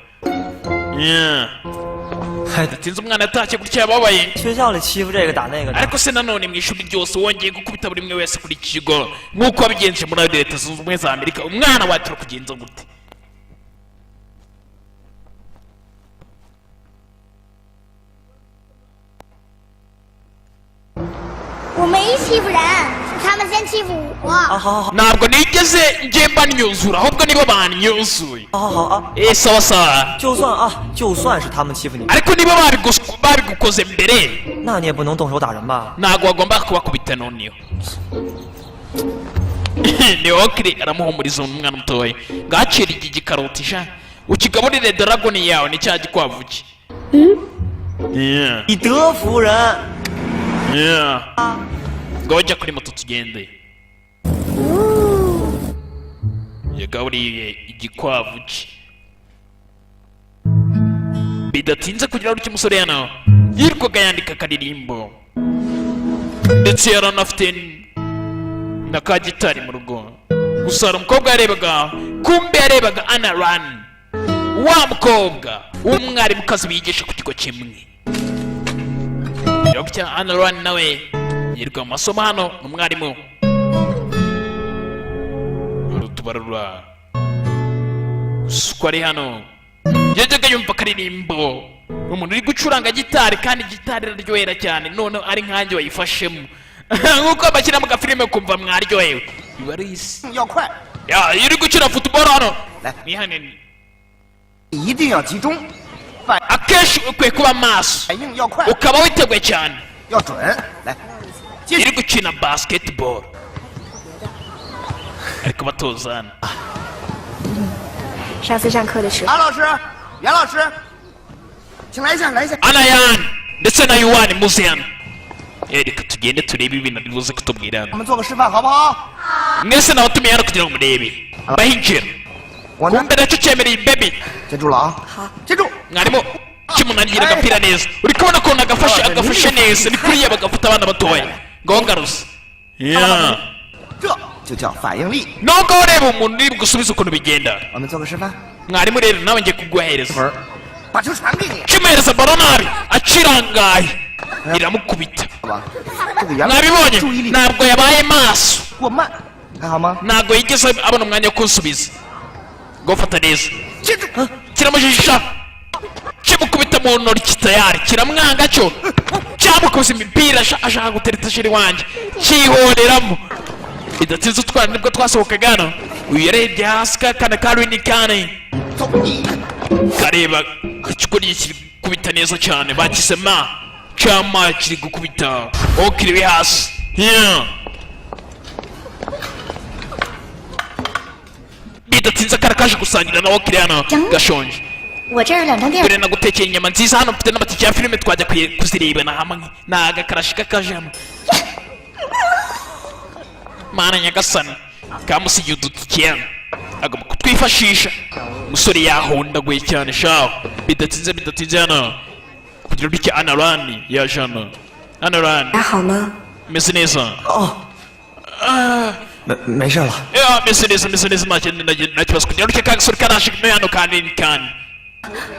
A: bidatinze umwana yatashye gutya yababaye
G: 学校里欺负这个打那个的，
A: ariko se nanone mu ishuri ryose wongeye gukubita buri umwe wese kuri iki kigo nk'uko wabigenje muri leta zunze ubumwe za amerika umwana watira kugenza gute
D: 我没欺负人，是他们先欺负我。
G: 啊，好好好，
A: ntabwo nigeze njye mbanyuzura ahubwo nibo banyuzuye
G: 好好好啊，
A: sawa sawa
G: 就算是他们欺负你，
A: ariko niba babigukoze mbere
G: 那你也不能动手打人吧？
A: ntabwo wagomba kubakubita noneho niokiri aramuhumuriza umwana mutoya ngacira iki gikaroti sha ukigaburire dragoni yawe ni cya gikwavu cye
G: 以德服人。
A: ngo ujya kuri moto tugende yagaburiye igikwavu cye bidatinze kugira ngo umusore hano yirirwaga yandika akaririmbo ndetse yaranafite na ka gitari mu rugo. Gusa hari umukobwa yarebaga, kumbe yarebaga Anna Run, wa mukobwa w'umwarimukazi bigisha ku kigo kimwe. Dr. Anna Run nawe yirirwa mu masomo hano n'umwarimu. Urutubarura uko ari hano yajyaga yumva akaririmbo umuntu uri gucuranga gitari, kandi gitari iraryohera cyane, noneho ari nkanjye wayifashemo nk'uko bashyira mu gafilime kumva mwaryohewe. biba ari isi. Ya, iri gukina football hano ni hanini.
B: 一定要集中，
A: akenshi ukwiye kuba maso
B: 反应要快，
A: ukaba witeguye cyane.
B: 要准。来，继
A: iri
B: 续。
A: gukina basketball ariko batozana.
E: 上次上课的时候，
B: 马老师，袁老师，请来一下，来一下。
A: Anayan ndetse na Yuan muze hano. Reka tugende turebe ibintu bibuze kutubwira.
B: 我们做个示范好不好？
A: mwese nawatumiye hano kugira ngo murebe. Bahinjira
B: 我呢，
A: kumbe nacyo cyemereye baby.
B: 接住了啊！好，接住。
A: mwarimu kimunangira agapira neza, uri kubona ko agafashe neza, ni kuriya bagafata abana batoya ngo ngaruze.
B: 这就叫反应力。
A: nubwo ureba umuntu uri gusubiza ukuntu bigenda.
B: 我们做个示范，
A: mwarimu rero nawe ngiye kuguhereza.
B: 把球传给你，
A: kimuhereza baro nabi akirangaye iramukubita.
B: 好吧？这个袁老师
A: mwabibonye
B: 注意力
A: ntabwo yabaye maso,
B: 过慢，还好吗？
A: ntabwo yigeze abona umwanya wo kunsubiza ngo fata neza.
B: 接住！
A: kiramujijisha kimukubita mu ntoki tayari, kiramwanga cyo cyamukoze imipira ashaka gutereta sheri wanjye cyihoreramo. bidatinze utwana nibwo twasohokaga hano, uyu yarebye hasi kakana ka Rini kane
B: 走你！
A: kareba ikigoryi kiri gukubita neza cyane, bakise ma cyama kiri gukubita aho kiri hasi. bidatinze akara kaje gusangira nawe kiri hano gashonje.
E: 我这儿有2张电
A: dore nagutekeye inyama nziza hano, mfite n'amatike ya filime twajya kuzirebana hamwe. ni agakarashi k'akaje hano. mana nyagasani kamusigiye udutike hano agomba kutwifashisha. umusore yahondaguye cyane shaho. bidatinze hano kugira ngo icyo Anna Run yaje hano. Anna Run
E: 还好吗？
A: meze neza.
G: 哦，没事了。
A: meze neza nta kibazo kugira ngo icyo kagasore karaje hano kandi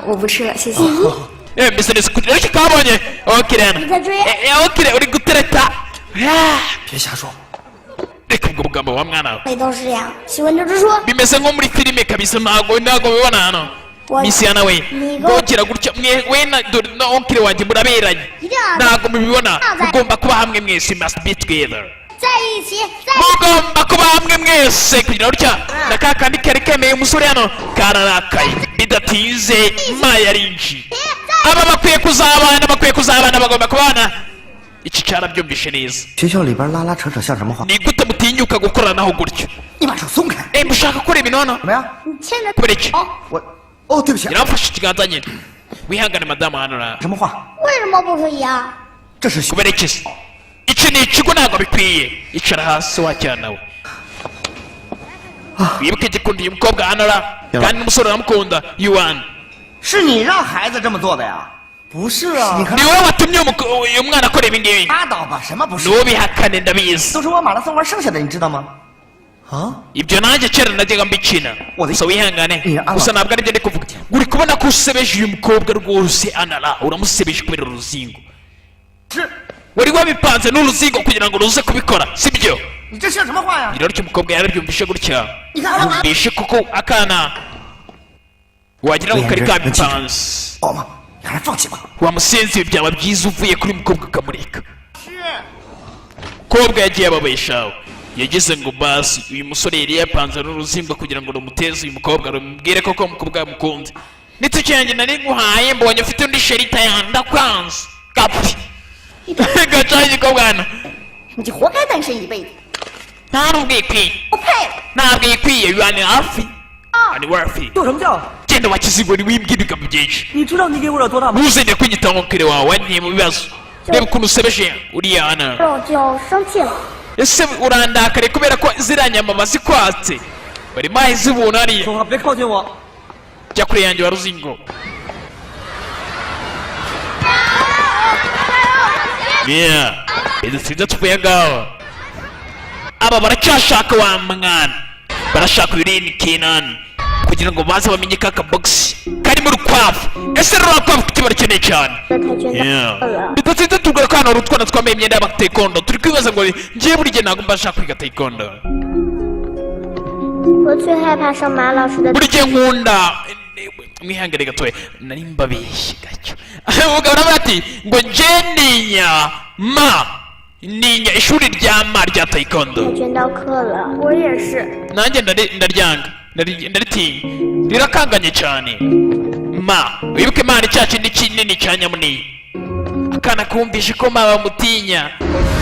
E: 我不吃了，谢谢。
A: meze neza kugira ngo icyo kabonye. okire hano.
D: 你在追？
A: okire uri gutereta.
G: 别瞎说。
A: reka ubwo bugambo wa mwana we.
D: 每都是这样，喜欢就直说。
A: bimeze nko muri filime kabisa, ntabwo bibona hano. misiyana we ngongera gutya we na onkire wanjye muraberanye,
D: 一定要
A: ntabwo mubibona. mugomba kuba hamwe mwese, must be together.
D: 在一起，在
A: mugomba kuba hamwe mwese kugira gutya. na ka kandi kari kemeye umusore hano kararakaye. bidatinze ma yarinji. aba bakwiye kuzabana bagomba kubana. iki cyarabyumvishe neza.
B: 学校里边拉拉扯扯像什么话？
A: ni gute mutinyuka gukoranaho gutyo?
B: 你把手松开！
A: mushaka gukora ibintu hano?
B: 怎么样？
D: 你牵着
A: kubera iki?
B: 我，哦，对不起，
A: yaramfashe ikiganza nyine. wihangane madamu hano na
B: 什么话？
D: 为什么不可以啊？
B: 这是学
A: kubera iki se? iki ni ikigo ntabwo bikwiye. icara hasi wacyana we. wibuke igikunda uyu mukobwa hano ra, kandi n'umusore uramukunda Yuan.
B: 是你让孩子这么做的呀？
G: 不是啊
B: 你，看
A: ni wowe watumye uyu mwana akora ibi ngibi.
B: 拉倒吧，什么不是？
A: ntubihakane ndabizi.
B: 都是我马拉松玩剩下的，你知道吗？
G: 啊，
A: ibyo nanjye kera najyaga mbikina. gusa wihangane, gusa ntabwo aribyo ndi kuvuga. uri kubona ko usebeje uyu mukobwa rwose. Anara uramusebeje kubera uruzingo.
B: 是，
A: wari wabipanze n'uruzingo kugira ngo ruze kubikora, sibyo?
B: 你这像什么话呀？
A: iraro cy'umukobwa yarabyumvishe gutya.
B: 你看看，
A: yumvishe koko akana wagira ngo kari kabipanze.
B: 好嘛，你还是放弃吧。
A: wamusenze byaba byiza uvuye kuri mukobwa ukamureka.
B: 是，
A: mukobwa yagiye ababeshaho. yagize ngo basi uyu musore yari yapanze n'uruzingo kugira ngo rumuteze uyu mukobwa, rumubwire koko umukobwa yamukunze. nitucyanjye nari nguhaye mbonye ufite undi sherita yandakwanze kapfi. gacaye igikobwa hano.
D: 你就活该单身一辈子。
A: nta n'ubwo ikwiye.
D: 我配。
A: ntabwo ikwiye. yuani hafi ani wafi.
G: 叫什么叫？
A: genda wakizigwa ntiwimbwirika mu byinshi.
G: 你知道你给我惹多大吗？
A: ntuzende kwiyita nkokere wawe wanteye mu bibazo. reba ukuntu usebeje uriya hano.
D: 我就生气了。
A: ese urandakare kubera ko ziriya nyama bazikwatse bari mahe zibona hariya.
G: 说话别靠近我。
A: jya kure yanjye wa ruzingo. bidatinze tuvuye ngaho aba baracyashaka wa mwana, barashaka Irene Kenan kugira ngo baze bamenye ka kabogisi karimo urukwavu. Ese rero urukwavu kuki barakeneye cyane? Bidatsinze tugura ko hano hari utwana twambaye imyenda y'abatekondo, turi kwibaza ngo ngiye buri gihe ntabwo mbashaka kwiga tekondo.
D: 我最害怕上马老师的。
A: buri gihe nkunda mwihangane gatoya nari mbabeshye gacyo. Umugabo aravuga ati ngo nje ninya ishuri rya ma rya taekwondo.
D: 卷到课了，我也是。
A: nanjye ndaryanga ndaritinya rirakanganye cyane. Ma wibuke Imana cya kindi kinini cya Nyamunini, akana kumvishe ko mama mutinya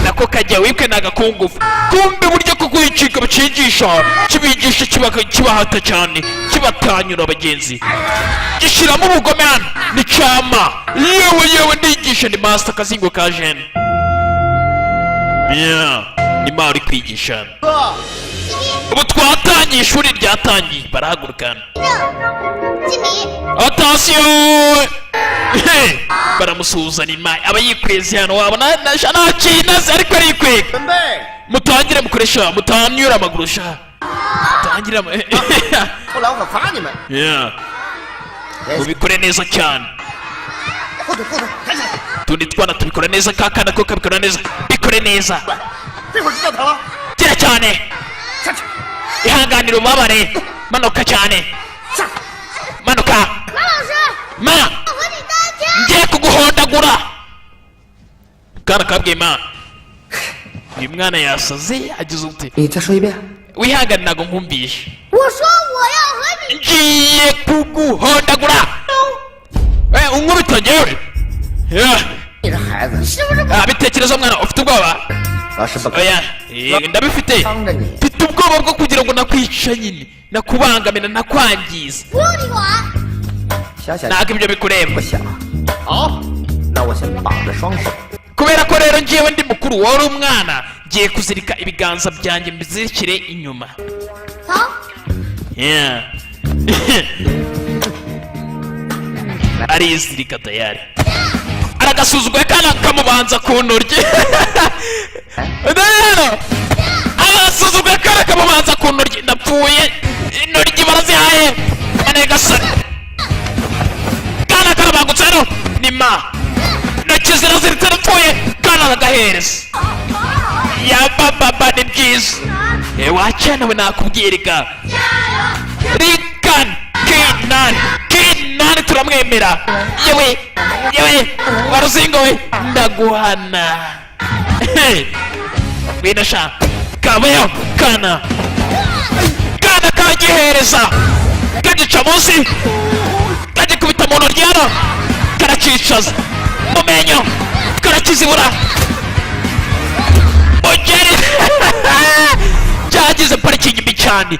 A: nako kajya wibuke n'agakungufu. Kumbe buryo ko kuyicika bacigisha kibigisha kibahata cyane kibatanyura abagenzi gishyiramo ubugome hano ni cyama. Yewe ndigisha ni master Kazingo ka jene. Ni ma uri kwigisha. Ubu twatangiye, ishuri ryatangiye, barahagurukana. Attention! Baramusuhuzanya Ima aba yikweze hano, wabona ntakinaze ariko arikwega. Mutangire mukoresha, mutanyura amaguru sha. Mutangire
B: 后来我可罚你们。
A: mubikore neza cyane.
B: 后头，抬起来。
A: Tundi twana tubikora neza, kakana ko kabikora neza, bikore neza.
B: 这会儿知道疼了。
A: Gira cyane.
B: 下去。
A: Ihanganira ubabare, manuka cyane.
B: 下。
A: Manuka.
D: 马老师，
A: Ma
D: 我和你道歉。
A: ngiye kuguhondagura. Kana kabwiye Ma, uyu mwana yasaze agize ute?
B: 你再说一遍。
A: Wihangane ntabwo nkumvishe.
D: 我说我要和你。
A: Ngiye kuguhondagura. Unkubita njyewe.
B: 你这孩子，
D: 是不是？
A: Bitekerezo mwana ufite ubwoba?
B: 老师不可。
A: Oya, ndabifite.
B: 帮着你。
A: Mfite ubwoba bwo kugira ngo nakwica nyine, nakubangamira, nakwangiza.
D: 不用你管。
B: 想想
A: Ntabwo ibyo bikureba.
B: 不想。好，那我先绑着双手。
A: Kubera ko rero ngiyewe ndi mukuru wowe uri umwana, ngiye kuzirika ibiganza byanjye mbizirikire inyuma.
D: 走。
A: Arizirika tayari. Aragasuzugwe kana kamubanza ku ntoryi. Rero agasuzugwe kana kamubanza ku ntoryi, ndapfuye. Intoryi barazihaye. Ane gasore. Kana karabangutse rero ni Ma. Ntoki ziraziritse ndapfuye. Kana aragahereza. Ya baba ni byiza. Wacana we nakubwirika. Rikan Kenan turamwemera. Yewe waruzingo we ndaguhana. Binasha kabayo kana kagihereza kagica munsi kagikubita mu ntoryi hano karacicaza mu menyo karakizibura ugeri cyagize parikingi mbi cyane.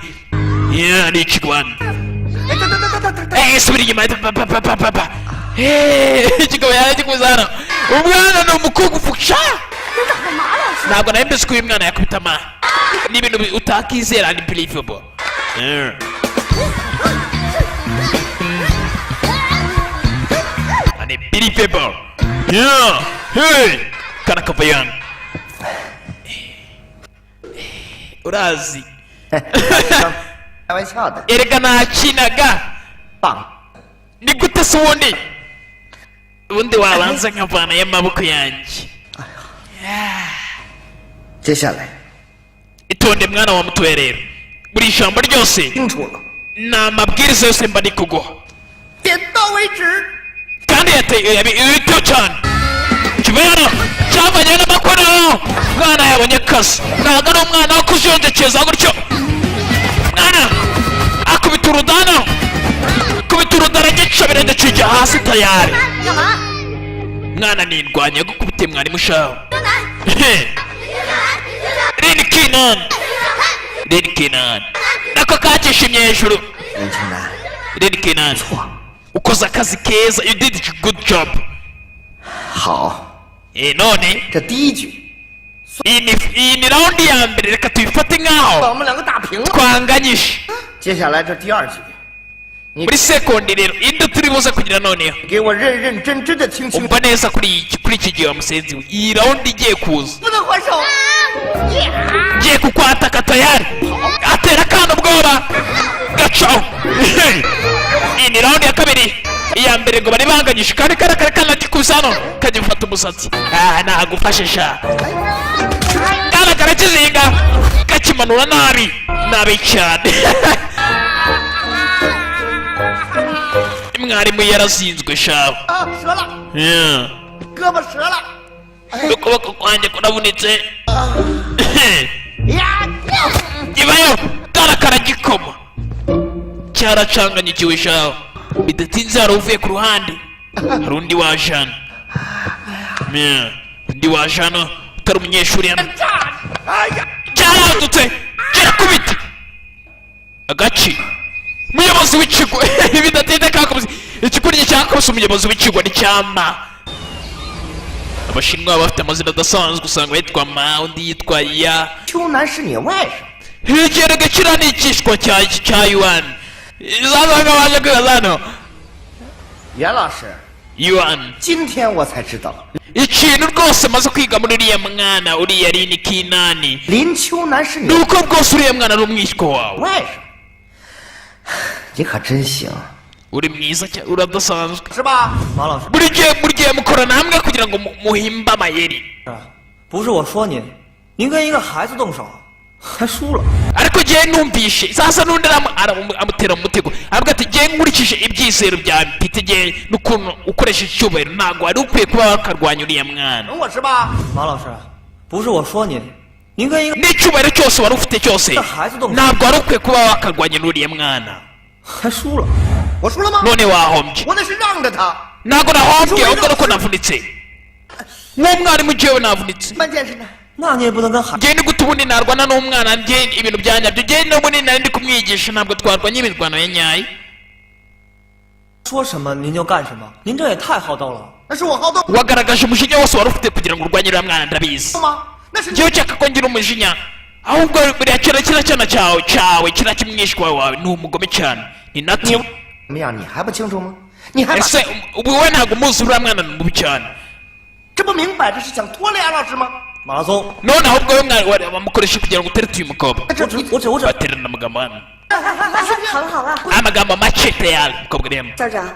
A: Ni ikigwana. Subira inyuma. Ikigabo yaragikuza hano. Umwana ni umukugufuka. Ntabwo nari mbizi ko uyu mwana yakubita Ma. Ni ibintu utakizera, unbelievable. Unbelievable. Kana kavayana. Urazi.
B: 开玩笑的。
A: Erega nakinaga.
B: 棒。
A: Ni gute se ubundi wabanza nkavana y'amaboko yanjye.
B: 接下来
A: Itonde mwana wa mutoya rero, buri ijambo ryose
B: 清楚了，
A: ni amabwiriza yose mba ndi kuguha,
B: 点到为止。
A: kandi yabiteho cyane. Kibero cyavanye n'amakorero, mwana yabonye akazi, ntabwo ari umwana wo kujonjekeza gutyo. Mwana akubita urudano, akubita urudano gica birenge kijya hasi tayari.
D: 干嘛？
A: Mwana nindwanya gukubita mwarimu shaho.
D: 刘楠。
A: Irene Kenan nako kacishimye hejuru.
B: 年轻人，
A: Irene Kenan ukoze akazi keza, you did a good job.
B: 好，
A: none
B: 这第一局
A: iyi ni raundi ya mbere, reka tuyifate
B: 把
A: nkaho
B: 我们两个打平了。
A: twanganyije.
B: 接下来这第二局，你
A: Muri sekondi rero indi turi buze kugira noneho,
B: 给我认认真真的听清楚，
A: umva neza kuri iki gihe wa musenzi we, iyi raundi igiye kuza
B: 不能还手。
A: ngiye kukwataka tayari atera akana ubwoba gacaho. Iyi ni raundi ya kabiri. Iya mbere ngo bari banganyishe kandi karakare kanagikuza hano kagifata umusatsi. Nagufashe sha. Kana karakizinga kakimanura nabi cyane. Mwarimu yarazinzwe sha.
B: 折了，胳膊折了。
A: ukuboko kwanjye kurabunitse. Gibayo karakara gikoma cyaracanganyikiwe shaho. Bidatinze hari uvuye ku ruhande, hari undi wajana. Undi wajana utari umunyeshuri hano. Cyaradutse kirakubita agaci umuyobozi w'ikigo. Bidatinze kakoze ikikurya cyakose umuyobozi w'ikigo ni cyama. Abashinwa bafite amazina adasanzwe usanga yitwa Ma, undi yitwa Ya.
B: 秋楠是你外甥。
A: Higeraga kiriya ni ikishwa cya Yuan. Zazaga baje kwibaza hano.
B: 袁老师，
A: Yuan.
B: 今天我才知道，
A: Ikintu rwose maze kwiga muri uriya mwana uriya Lin Kinani.
B: 林秋楠是你
A: Nuko rwose uriya mwana ari umwishywa wawe.
B: 外甥。你可真行，
A: Uri mwiza cyane uradasanzwe.
B: 是吧？
G: 马老师，
A: Buri gihe mukorana hamwe kugira ngo muhimbe amayeri.
G: 不是我说您，您跟一个孩子动手，还输了。
A: Ariko gihe numvishe sasa n'undi amutera mu mutego avuga ati gihe nkurikije ibyizero bya mfite gihe n'ukuntu ukoresheje icyubahiro ntabwo wari ukwiye kuba wakarwanya uriya mwana.
B: 懂我是吧？
G: 马老师，不是我说您，您跟一个
A: n'icyubahiro cyose wari ufite cyose ntabwo wari ukwiye kuba wakarwanya n'uriya mwana.
G: 还输了。
B: 我输了吗？
A: none wahombye.
B: 我那是让着他。
A: ntabwo nahombye ahubwo nuko navunitse. uwo mwarimu jewe navunitse.
B: 关键是呢，
G: 那你也不能跟孩
A: njye ni gute ubundi narwana n'umwana njye ibintu byanyabyo njye n'ubundi nari ndi kumwigisha ntabwo twarwanya imirwano ya nyayo.
G: 说什么您就干什么，您这也太好斗了。
B: 那是我好斗
A: wagaragaje umujinya wose wari ufite kugira ngo urwanye uriya mwana ndabizi.
B: 吗？那是
A: njyewe nshaka ko ngira umujinya ahubwo buriya kiriya cyana cyawe kiriya kimwishywa wawe ni umugome cyane ni nati.
B: 怎么样？你还不清楚吗？你还把
A: ese ubu wowe ntabwo umuzi uriya mwana ni mubi cyane.
B: 这不明摆着是想拖累安老师吗？
G: 马拉松，
A: none ahubwo wowe bamukoresha kugira ngo uterete uyu mukobwa.
G: 我只
A: baterana amagambo hano
E: 好了好了，
A: amagambo make tayari mukobwa rero
E: 校长，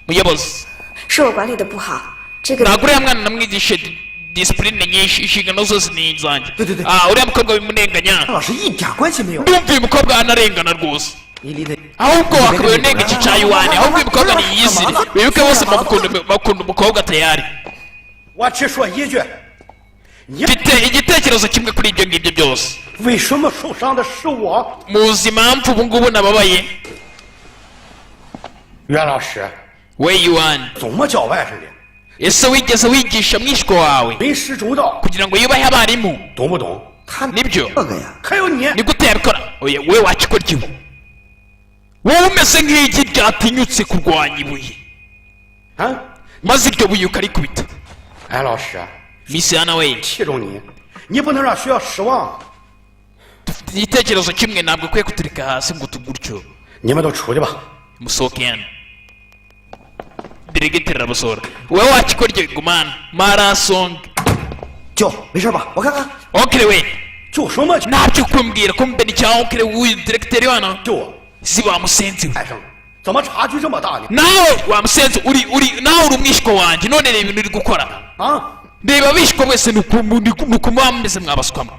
A: muyobozi
E: 是我管理的不好，这个
A: ntabwo uriya mwana namwigishe disipurine nyinshi inshingano zose ni izanjye. uriya mukobwa bimunenganya
B: 安老师一点关系没有。
A: ndumva uyu mukobwa anarengana rwose
B: 你离得
A: ahubwo wakabaye unenga iki cya yuwani ahubwo uyu mukobwa ni iyizire wibuke bose bakunda umukobwa tayari.
H: 我只说一句，你
A: mfite igitekerezo kimwe kuri ibyo ngibyo byose.
H: 为什么受伤的是我？
A: muzi impamvu ubu ngubu nababaye?
H: 袁老师，
A: we yuwani
H: 怎么教外甥的？
A: ese wigeze wigisha mwishywa wawe
H: 为师周到，
A: kugira ngo yubahe abarimu?
H: 懂不懂？
A: nibyo
B: 这个呀，
H: 还有你，
A: ni gute yabikora? oya we wakikora iwe wowe umeze nk'igi ryatinyutse kurwanya ibuye
H: 啊，
A: maze iryo buye ukarikubita.
H: 安老师，
A: misi hana we
H: 器重你，你不能让学校失望。
A: dufite igitekerezo kimwe ntabwo ukwiye kuturika hasi ngo tugutyo.
H: 你们都出去吧。
A: musohoke hano. diregiteri arabasohora. wowe wakikora iryo gumana marasonge.
B: 舅，没事吧？我看看。
A: okere we
H: 就什么
A: ntabyo kumbwira ko mbeni cya okere w'uyu diregiteri hano
H: 就
A: si wamusenzi we.
H: 外甥，怎么差距这么大呢？
A: nawe wamusenzi nawe uri umwishywa wanjye none reba ibintu uri gukora.
H: 啊，
A: reba abishywa mwese ni ukumuha mumeze mwabaswamo.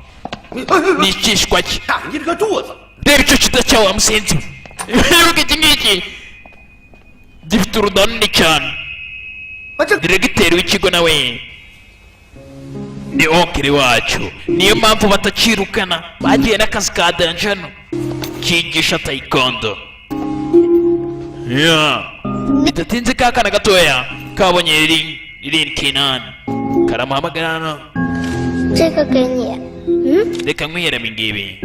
A: ni ikishwa cye.
H: 看你这个肚子，
A: reba icyo kita cyawe wamusenzi we. wibuke iki ngiki gifite uruda runini cyane.
B: 我这
A: diregiteri w'ikigo nawe ni okere wacu niyo mpamvu batakirukana bagiye n'akazi ka danje hano kigisha taekwondo. bidatinze ka kana gatoya kabonye Lin Kinani karamuhamagara hano.
D: 这个给你，
A: reka nkwiheramo ingibi.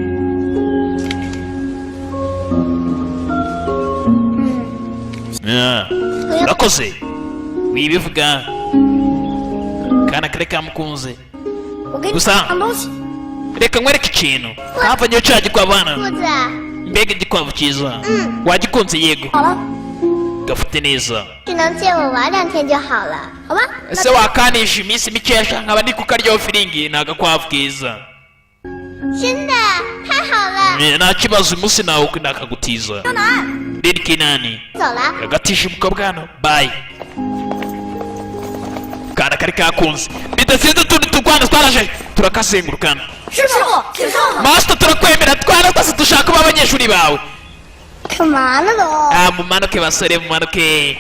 A: urakoze wibivuga kana kare kamukunze
D: 我给你
A: gusa
D: 抢东西。
A: reka nkwereke ikintu kavanye cya gikwavu hano.
D: 兔子，
A: mbega igikwavu cyiza wagikunze yego
D: 好了，
A: gafite neza
D: 只能借我玩2天就好了，好吧？
A: ese wakanisha iminsi mikeya nkaba ndi kukaryaho firingi ni agakwavu keza.
D: 真的太好了。
A: nta kibazo umunsi nawe nakagutiza Lil Kinani
D: 走了。
A: agatisha umukobwa hano bayi kana kari kakunze bidasinze utundi turwana twaraje turakasengurukana
D: 师傅，请上吧。
A: master turakwemera twana twese dushaka kuba abanyeshuri bawe
D: 干嘛呢都？
A: mumanuke basore mumanuke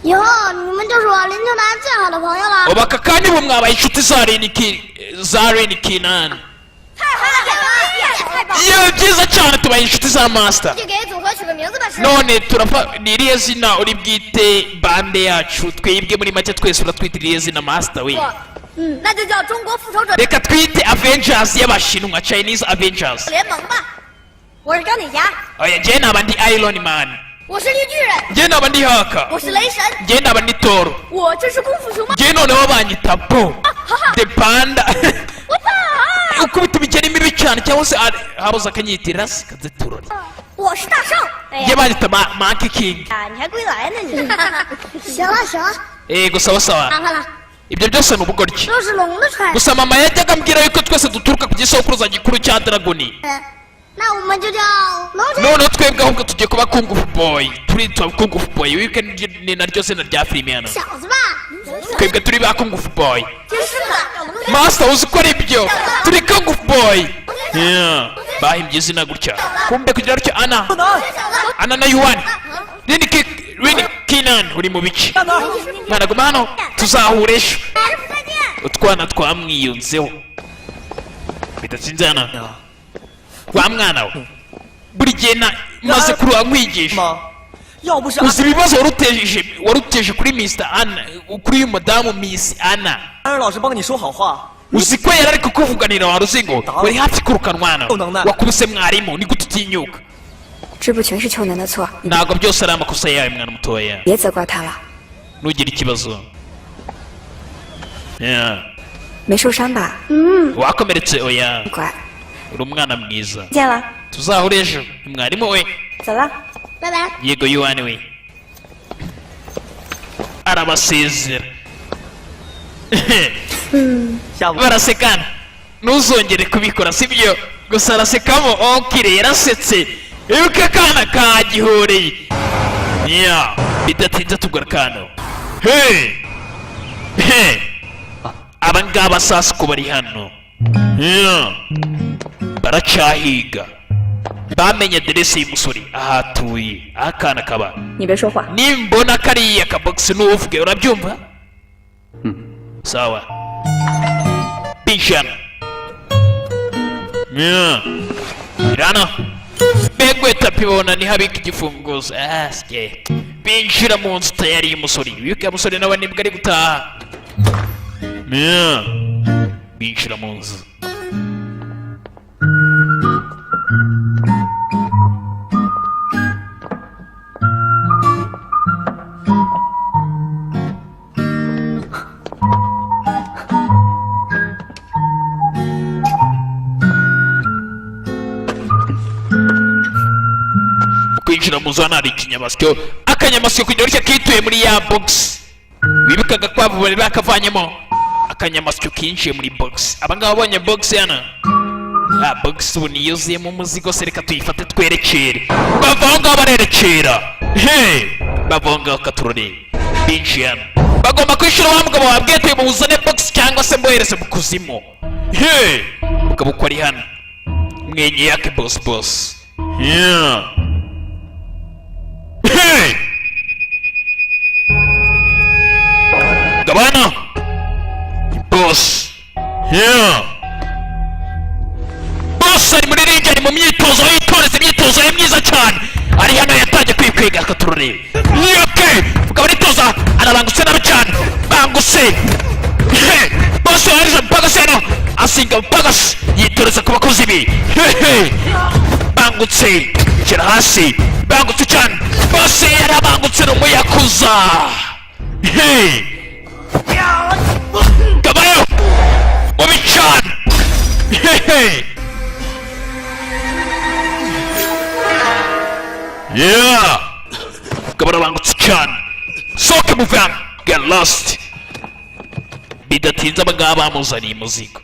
D: 以后你们就是我林秋楠最好的朋友了。
A: ubu aka kanya ubu mwabaye inshuti za Lil Kinani
D: 太好了，太棒了！
A: iyo byiza cyane tubaye inshuti za master
D: 就给组合取个名字吧，师傅。
A: none turapfa ni irihe zina uri bwite bande yacu twebwe muri make twese uratwita irihe zina master we
D: 那就叫中国复仇者
A: reka twite Avengers y'abashinwa Chinese Avengers
D: 联盟吧。我是钢铁侠，
A: oya njye naba ndi Iron Man
D: 我是绿巨人，
A: njye naba ndi Haka
D: 我是雷神，
A: njye naba ndi Thor
D: 我这是功夫熊猫。
A: njye noneho banyita Bo The Panda
D: 我操！
A: ukubita imigeri mibi cyane cyangwa se habuze akanyitirira kaziturore
D: 我是大圣。哎
A: njye banyita Monkey King
D: 呀，你还归来呢你？行了行了，
A: yego sawa sawa
D: 看看了，
A: ibyo byose ni ubugoryi
D: 都是龙的传说。
A: gusa mama yajyaga ambwira yuko twese duturuka ku gisokuruza gikuru cya Dragoni
D: 那我们就叫龙神。
A: noneho twebwe ahubwo tugiye kuba Kung Fu Boy turitwa Kung Fu Boy wibuke ni naryo zina rya filime hano
D: 小子吧，
A: twebwe turi ba Kung Fu Boy
D: 真是的。
A: master uzi ko ari byo turi Kung Fu Boy Yeah, bahimbye izina gutya kumbe kugira gutya Ana na Yuan Lil Kinani uri mu biki mwana guma hano tuzahure ejo
D: 师傅再见。
A: utwana twamwiyunzeho bidatsinze hano wa mwana we buri gihe maze kuruha nkwigisha
G: 妈，要不是
A: uzi ibibazo waruteje kuri Mr. Anna kuri uyu mudamu Miss Anna
G: 安然老师帮你说好话，
A: uzi ko yari ari kukuvuganira wa ruzingo wari hafi kurukanwana
G: Unangana.
A: wakubise mwarimu ni gute utinyuka
E: 这不全是秋楠的错，
A: ntabwo byose ari amakosa yawe mwana mutoya
E: 别责怪他了。
A: ntugire ikibazo Yeah.
E: 没受伤吧？
A: wakomeretse oya
E: 乖，
A: uri umwana mwiza
E: 见了，
A: tuzahure ejo mwarimu we
E: 走了。
D: 拜拜。
A: yego Yuan we arabasezera
G: 下午
A: barasekana ntuzongere kubikora sibyo gusa arasekamo onkire yarasetse ibuke akana kagihoreye ya bidatinze tugura kano aba ngaba sasa ko bari hano ya baracyahiga bamenye aderesi y'umusore aho atuye aho akana kaba
E: 你别说话。
A: nimbona kariya kabogisi n'uvuge urabyumva sawa pishana irana begwe tapi bona ni habika igifunguzo asye binjira mu nzu tayari y'umusore wibuke umusore nawe nibwo ari gutaha binjira mu nzu kwinjira mu nzu hano hari ikinyamasyo akanyamasyo kugira gutya kituye muri ya box wibuka agakwavu bari bakavanyemo akanyamasyo kinjiye muri box abangaba babonye box hano box ubu niyuzuyemo umuzigo se reka tuyifate twerekere bava aho ngaho barerekera bava aho ngaho katurore binjiye hano bagomba kwishyura wa mugabo wabwiye tuye muzane box cyangwa se mbohereze mu kuzimu mugabo uko ari hano mwenye yake boss Gabana boss boss ari muri ringi ari mu myitozo yitoreza imyitozo ye myiza cyane ari hano yatangiye kwikwega akaturore vuga baritoza arabangutse nabi cyane bangutse boss yarije mpagase hano asinga mpagase yitoreza ku bakozi be bangutse shyira hasi bangutse cyane boss yarabangutse n'umuyakuza Gabayo mubi cyane Gabara bangutse cyane soke muvana get lost bidatinze abangaba bamuzaniye umuzigo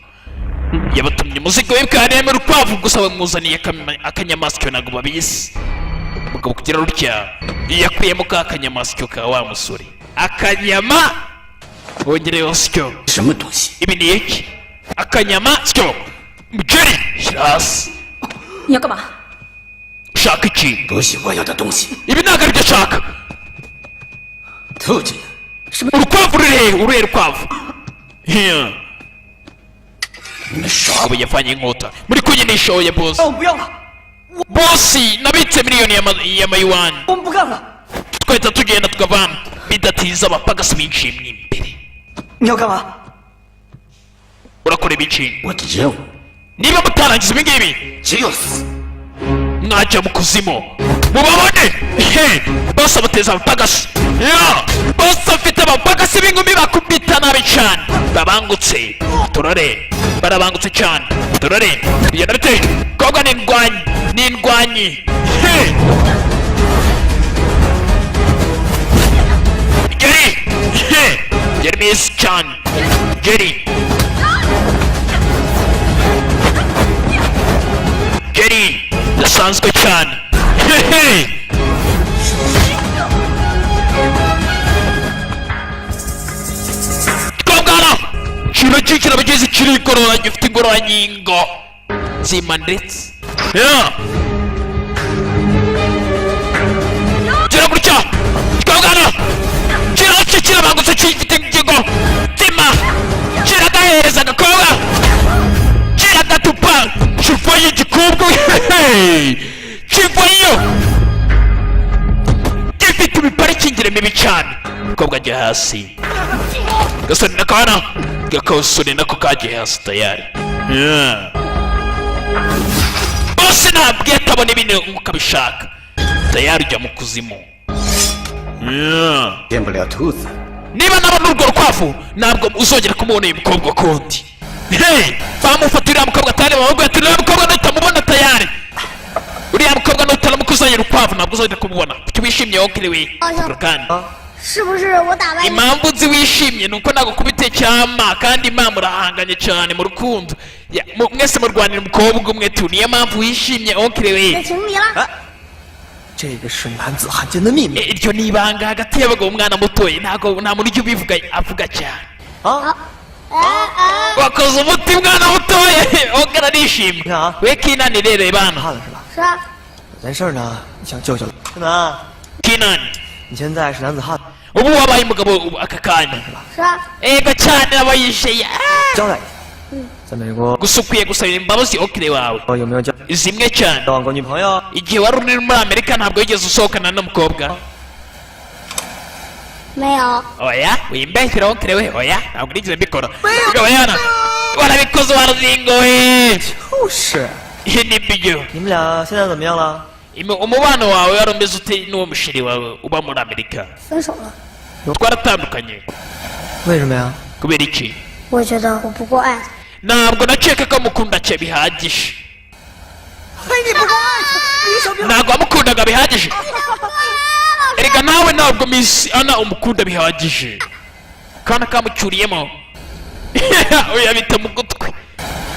A: yabatumye uyu muzigo w'ibwaniramo urukwavu gusa bamuzaniye akanyamasyo ntabwo babizi. Umugabo kugira rutya yakuyemo ka kanyamasyo ka wa musore. Akanyama wongereho syo.
B: 什么东西？
A: Ibi ni iki? Akanyamasyo. Mugeri shyira hasi.
E: 你要干嘛？
A: Ushaka iki?
B: 不是我要的东西。
A: Ibi ntabwo aribyo ashaka.
B: 兔子，
A: Urukwavu rurere urukwavu. Hiya.
B: 你们耍
A: Abo yavanye inkota. Muri kunyinisha oya boss.
G: 那我不要了，
A: Boss nabitse miliyoni y'amayuwani.
G: 我们不干了。
A: Twahita tugenda tukavana. Bidatinze abapagasi binjiye mo imbere.
G: 你要干嘛？
A: Urakora ibiki?
B: 我的任务
A: Niba mutarangiza ibi ngibi
B: 只有死。
A: mwajya mu kuzimu mubabone. Boss abateza abapagasi. Boss afite abapagasi b'inkumi bakubita nabi cyane. Babangutse turore barabangutse cyane turore bigenda bite? Koga n'indwanyi. Geri miss cyane. Geri dasanzwe cyane. Twabwana kino kikira bageze kiri igorora gifite ingororangingo zima ndetse kira gutya twabwana kira bangutse gifite ingingo zima kiragahereza agakobwa kiragatupa kivayo igikobwa kivayo gifite imiparikingi mibi cyane. Umukobwa ajya hasi gasore n'akana gakosore nako kagiye hasi tayari. Bose ntabwo atabona ibintu nk'uko abishaka tayari ujya mu kuzimu.
B: 见不了兔子，
A: Niba nabona urwo rukwavu ntabwo uzongera kumubona uyu mukobwa kundi. Bamufatira mukobwa atari bamubwira ati uriya mukobwa nutamubona tayari. Uriya mukobwa nutaramukuzanye urukwavu ntabwo uzongera kumubona. Kuki wishimye wowe we? Kandi
D: 是不是我打败你？
A: impamvu nzi wishimye nuko ntabwo kubite cyama kandi imana murahanganye cyane mu rukundo. Mwese murwanira umukobwa umwe tu niyo mpamvu wishimye wowe we.
D: 也请你了。
G: 这个是男子汉奸的秘密
A: Iryo ni ibanga hagati y'abagabo umwana mutoye ntabwo nta muntu ujya ubivuga avuga cyane.
G: 啊！
A: Wakoze umuti mwana mutoye wowe arishimye.
G: 你看啊，
A: We Kinani rero bana.
G: 怕了是吧？
D: 是啊，
G: 有件事呢，你想救救我。柯南，
A: Kinani
G: 你现在是男子汉，
A: ubu wabaye umugabo ubu aka kanya.
D: 是啊，
A: Ego cyane abayisheye.
G: 交代一下，在美国
A: Gusa ukwiye gusabira imbabazi okire wawe.
G: 有没有交
A: Zimwe cyane.
G: 交往过女朋友？
A: Igihe wari uri muri Amerika ntabwo wigeze usohokana n'umukobwa.
D: 没有。
A: Oya wimbeshyira okire we oya ntabwo nigeze mbikora. Gabanyana warabikoze warazingoye.
G: 就是。
A: Iyi ni byo.
G: 你们俩现在怎么样了？
A: Umubano wawe wari umeze ute n'uwo musheri wawe uba muri Amerika?
D: 分手了。
A: Twaratandukanye.
G: 为什么呀？
A: Kubera iki?
D: 我觉得我不够爱他。
A: Ntabwo nakeka ko mukunda cye bihagije.
G: 嘿，你不够爱他，你小兵。
A: Ntabwo wamukundaga bihagije. Erega nawe ntabwo Miss Anna umukunda bihagije. Kana kamucyuriyemo. Oya bita mu gutwi.
G: “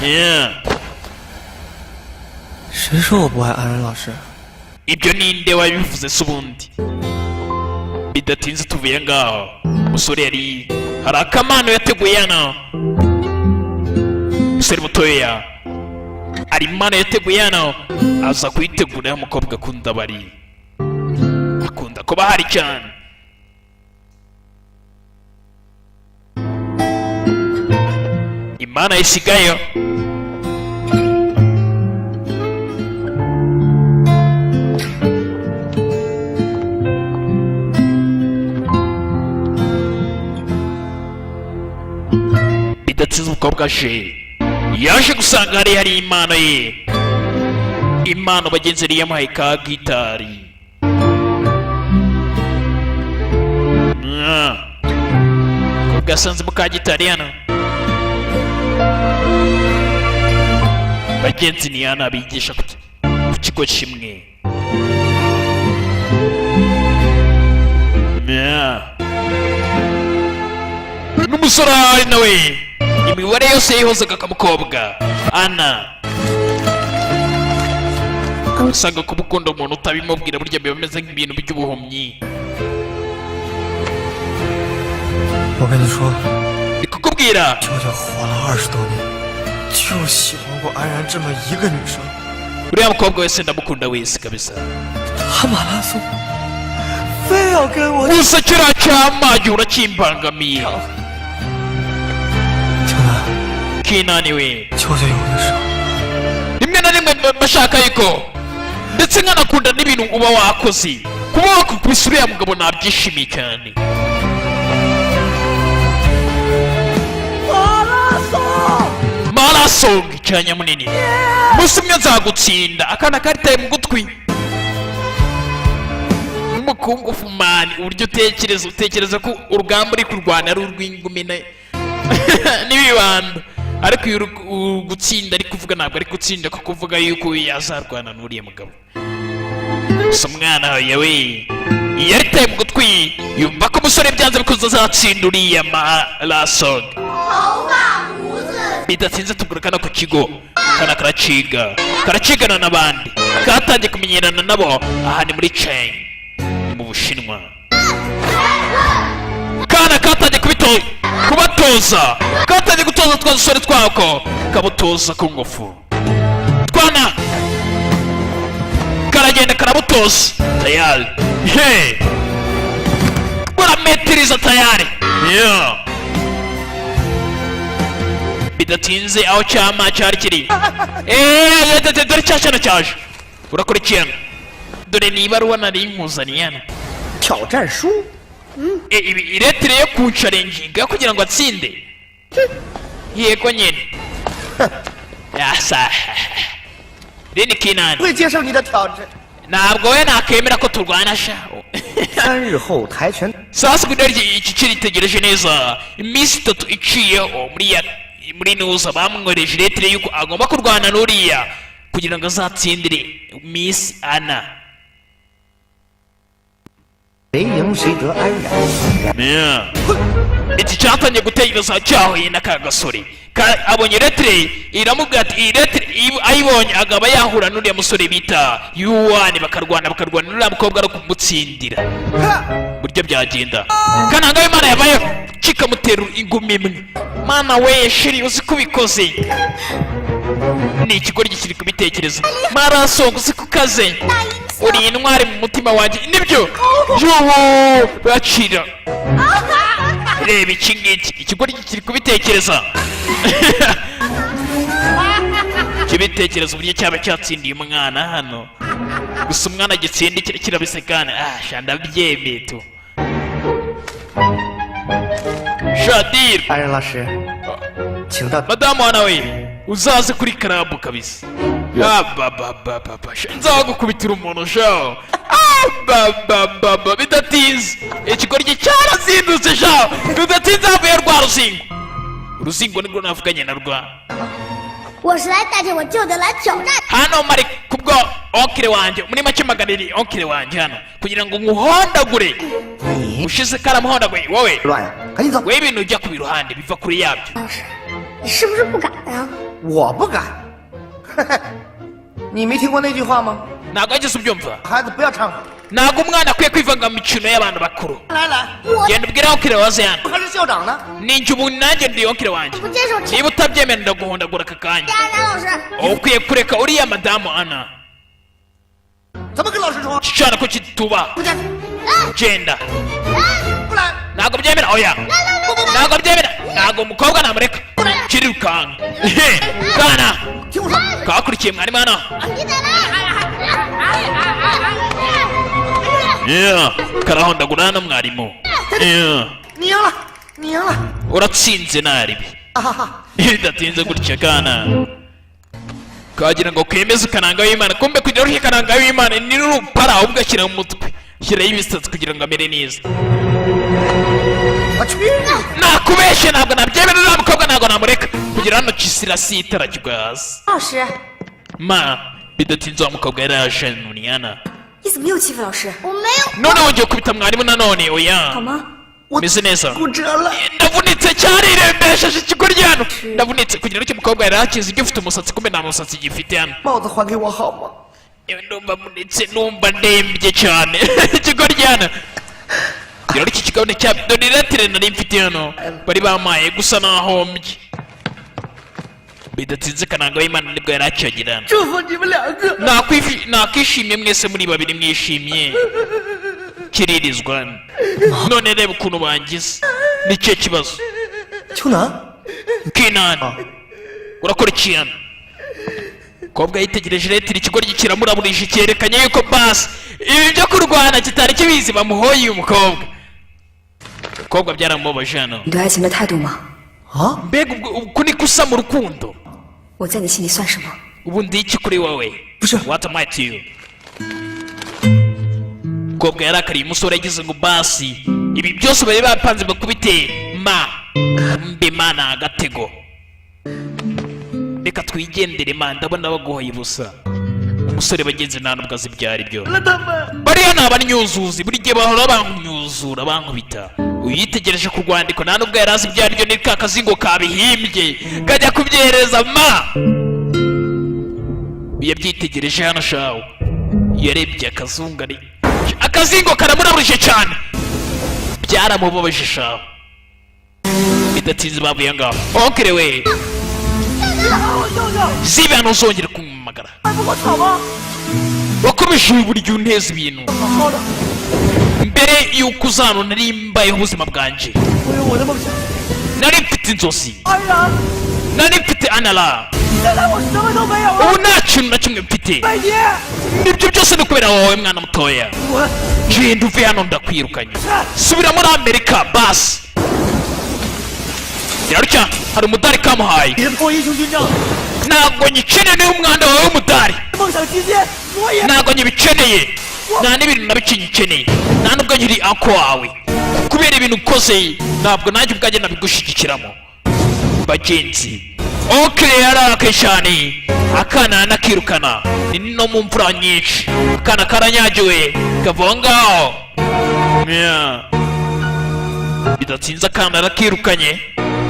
G: 谁说我不爱安然老师？
A: Ibyo ninde wabivuze se ubundi? Bidatinze tuvuye ngaho. Umusore yari hari akamano yateguye hano. Umusore mutoya hari impano yateguye hano aza kuyitegura umukobwa akunda bari akunda kuba hari cyane. Imana isigayo bidatinze umukobwa aje yaje gusanga hari impano ye, impano bagenzi yari yamuhaye ka gitari. Umukobwa yasanzemo ka gitari hano. Bagenzi ni hano bigisha ku kigo kimwe. N'umusore ahari nawe imibare yose yihozaga akamukobwa ana usanga kumukunda umuntu utabimubwira burya biba bimeze nk'ibintu by'ubuhumyi
G: 我跟你说，
A: ndi kukubwira
G: 舅舅活了20多年，就喜欢过安然这么一个女生。
A: uriya mukobwa wese ndamukunda wese kabisa
G: 他马拉松，非要跟我。
A: gusa kiriya cyamage urakimbangamiye
G: 听了，
A: kinaniwe
G: 舅舅有的时候
A: rimwe na rimwe bashaka yuko ndetse nkanakunda n'ibintu uba wakoze kuba wakukubise uriya mugabo nabyishimiye cyane marasonga icyanya munini musi umwe nzagutsinda akana karitaye mu gutwi n'umukungufu mani uburyo utekereza ko urugamba uri kurwana ari urw'ingumene n'ibibanda ariko iyo gutsinda ari kuvuga ntabwo ari gutsinda ko kuvuga yuko yazarwana n'uriya mugabo gusa umwana yawe iyo aritaye mu gutwi yumva ko umusore byanze bikuze azatsinda uriya marasonga bidatinze tugurukana ku kigo kana karacigana n'abandi katangiye kumenyerana nabo aha ni muri Cheng ni mu Bushinwa kana katangiye kubatoza katangiye gutoza twa dusore twako kabutoza ku ngufu twana karagenda karabutoza tayari he burametiriza tayari yeah. bidatinze aho cyama cyari kiri dore cyashana cyaje urakurikirana dore ni ibaruwa nari impuzaniye hano
B: 挑战书，
A: iretire yo kuncarenginga kugira ngo atsinde yego nyine yasa Rini Kinani
B: 会接受你的挑战。
A: ntabwo we nakemera ko turwana sha
B: 3日后跆拳
A: sasa kudari iki kiritegereje neza iminsi 3 iciyeho muri nuza bamwohereje iretire yuko agomba kurwana n'uriya kugira ngo azatsindire Miss Anna
B: 谁赢谁得安然。
A: iki cyatangiye gutegereza cyahuye n'aka gasore abonye iretire iramubwira ati iretire ayibonye agaba yahura n'uriya musore bita yuwani bakarwana n'uriya mukobwa no kumutsindira buryo byagenda kananga w'Imana yabaye kikamutera ingumi imwe mana we shiri uzi kubikoze ni ikigoryi kiri kubitekereza marasonga uzi kukaze uri intwari mu mutima wanjye nibyo yuhu bacira reba iki ngiki ikigoryi kiri kubitekereza kibitekereza uburyo cyaba cyatsindiye umwana hano gusa umwana gitsindi kirabisekana shanda byemeye tu Shadir
B: 安然老师，请到
A: madamu wana we uzaze kuri karabu kabisa nzagukubitira umuntu sha bidatinze ikigoryi cyarazindutse sha bidatinze havuye rwa ruzingo nirwo navuganye na rwa
D: 我是来带着我舅舅来挑战。
A: hano mari kubwo onkire wanjye muri make maganiri onkire wanjye hano kugira ngo nkuhondagure
B: 你
A: ushize karamuhondaguye wowe
B: 乱呀，赶紧走。
A: we ibintu ujya ku biruhande biva kuri yabyo
D: 老师，你是不是不敢呀？
B: 我不敢。你没听过那句话吗？
A: ntabwo wageze ubyumva
B: 孩子不要掺和。
A: ntabwo umwana akwiye kwivanga mu mikino y'abantu bakuru
B: 来来，
A: genda ubwire onkire waze hano
B: 我还是校长呢。
A: ninjye ubu nanjye ndi onkire wanjye
D: 不接受挑
A: niba utabyemera ndaguhondagura aka kanya
D: 战，安然老师。
A: ukwiye kureka uriya madamu Anna
B: 怎么跟老师说？
A: cyana ko kituba
B: 不见，
A: genda
B: 不来。
A: ntabwo byemera oya ntabwo byemera ntabwo umukobwa namureka kirirukanka kana
B: 听我说，
A: kakurikiye mwarimu hano
D: 你在哪？
A: karahondagura hano mwarimu
B: 你赢了，你赢了。
A: uratsinze naribi
B: 哈哈哈。
A: bidatinze gutya kana kagira ngo kemeze ukananga w'Imana kumbe kugira uriya kananga w'Imana ni n'urupara ugashyira mu mutwe shyiraho ibisatsi kugira ngo amere neza
B: 我去。
A: nakubeshye ntabwo nabyemera uriya mukobwa ntabwo namureka kugira hano kisirasi itarajya hasi
E: 老师，
A: ma bidatinze wa mukobwa yari yaje nuniyana
E: 你怎么又欺负老师？
D: 我没有。
A: none wongeye kubita mwarimu nanone
E: 好
A: oya
E: 吗？
A: meze neza
B: 骨折了。
A: ndavunitse cyane irembesheje ikigoryi hano ndavunitse kugira ngo icyo mukobwa yari akize gifite umusatsi kumbe nta musatsi gifite hano
B: 帽子还给我好吗？
A: ndumva munitse numva ndembye cyane ikigoryi hano rero iki kigabane cya doniratire nari mfite hano bari bamaye gusa nahombye bidatinze kananga w'Imana nibwo yari akiyagira hano
B: 祝福你们两个。
A: nakwishimye mwese muri babiri mwishimye kiririzwa hano none reba ukuntu bangize ni cyo kibazo
G: 秋楠，
A: kinani urakora iki hano kobwa yitegereje retire ikigoryi kiramuraburisha cyerekanye yuko basi ibi byo kurwana kitari kibizi bamuhoye uyu mukobwa byaramubabaje hano
E: 你对爱情的态度吗？
G: 啊，
A: mbega uku ni gusa mu rukundo
E: 我在你心里算什么？
A: ubu ndi iki kuri wowe
G: 不是，
A: what am I to you kobwa yarakariye umusore yagize ngo basi ibi byose bari bapanze bakubite ma mbe mana agatego reka twigendere ma ndabona baguhoye ubusa umusore bagenzi nta nubwo azi ibyo ari byo bariya ni abanyuzuzi buri gihe bahora banknyuzura bankubita uyitegereje ku rwandiko nta nubwo yari azi ibyo ari byo ni ka kazingo kabihimbye kajya kubyereza ma yabyitegereje hano shawe yarebye akazungari akazingo karamuraburije cyane byaramubabaje shawe bidatinze bavuye ngaho onkere we zibe hano uzongera kumumagara wakomeje buri gihe unteza ibintu mbere y'uko uzano nari mbayeho ubuzima bwanjye nari mfite inzozi nari mfite anara ubu nta kintu na kimwe mfite nibyo byose ni kubera wowe mwana mutoya genda uve hano ndakwirukanye subira muri amerika basi yarutya hari umudari kamuhaye
G: 别破英雄军章，
A: ntabwo nyikeneye niba umwanda wawe w'umudari
G: 梦想实现，我也。
A: ntabwo nyibikeneye nta n'ibintu na bike nyikeneye nta nubwo nkiri ako wawe kubera ibintu ukoze ntabwo nanjye ubwanjye nabigushyigikiramo bagenzi okire yararakaye cyane akana nakirukana ni no mu mvura nyinshi akana karanyagiwe kava aho ngaho bidatinze akana nakirukanye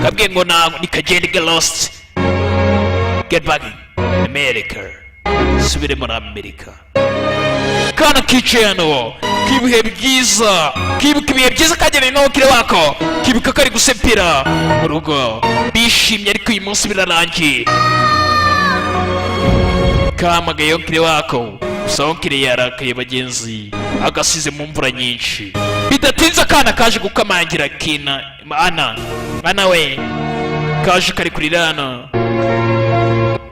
A: kabwiye ngo nikagende get lost get back in America subire muri Amerika kana kicaye hano kibihe byiza kibuka ibihe byiza kageneye n'abakire bako kibuka kari gusepera mu rugo bishimye ariko uyu munsi birarangiye kamagaye okire wako gusa okire yarakaye bagenzi agasize mu mvura nyinshi bidatinze akana kaje gukamangira kina ana we kaje kari kurira hano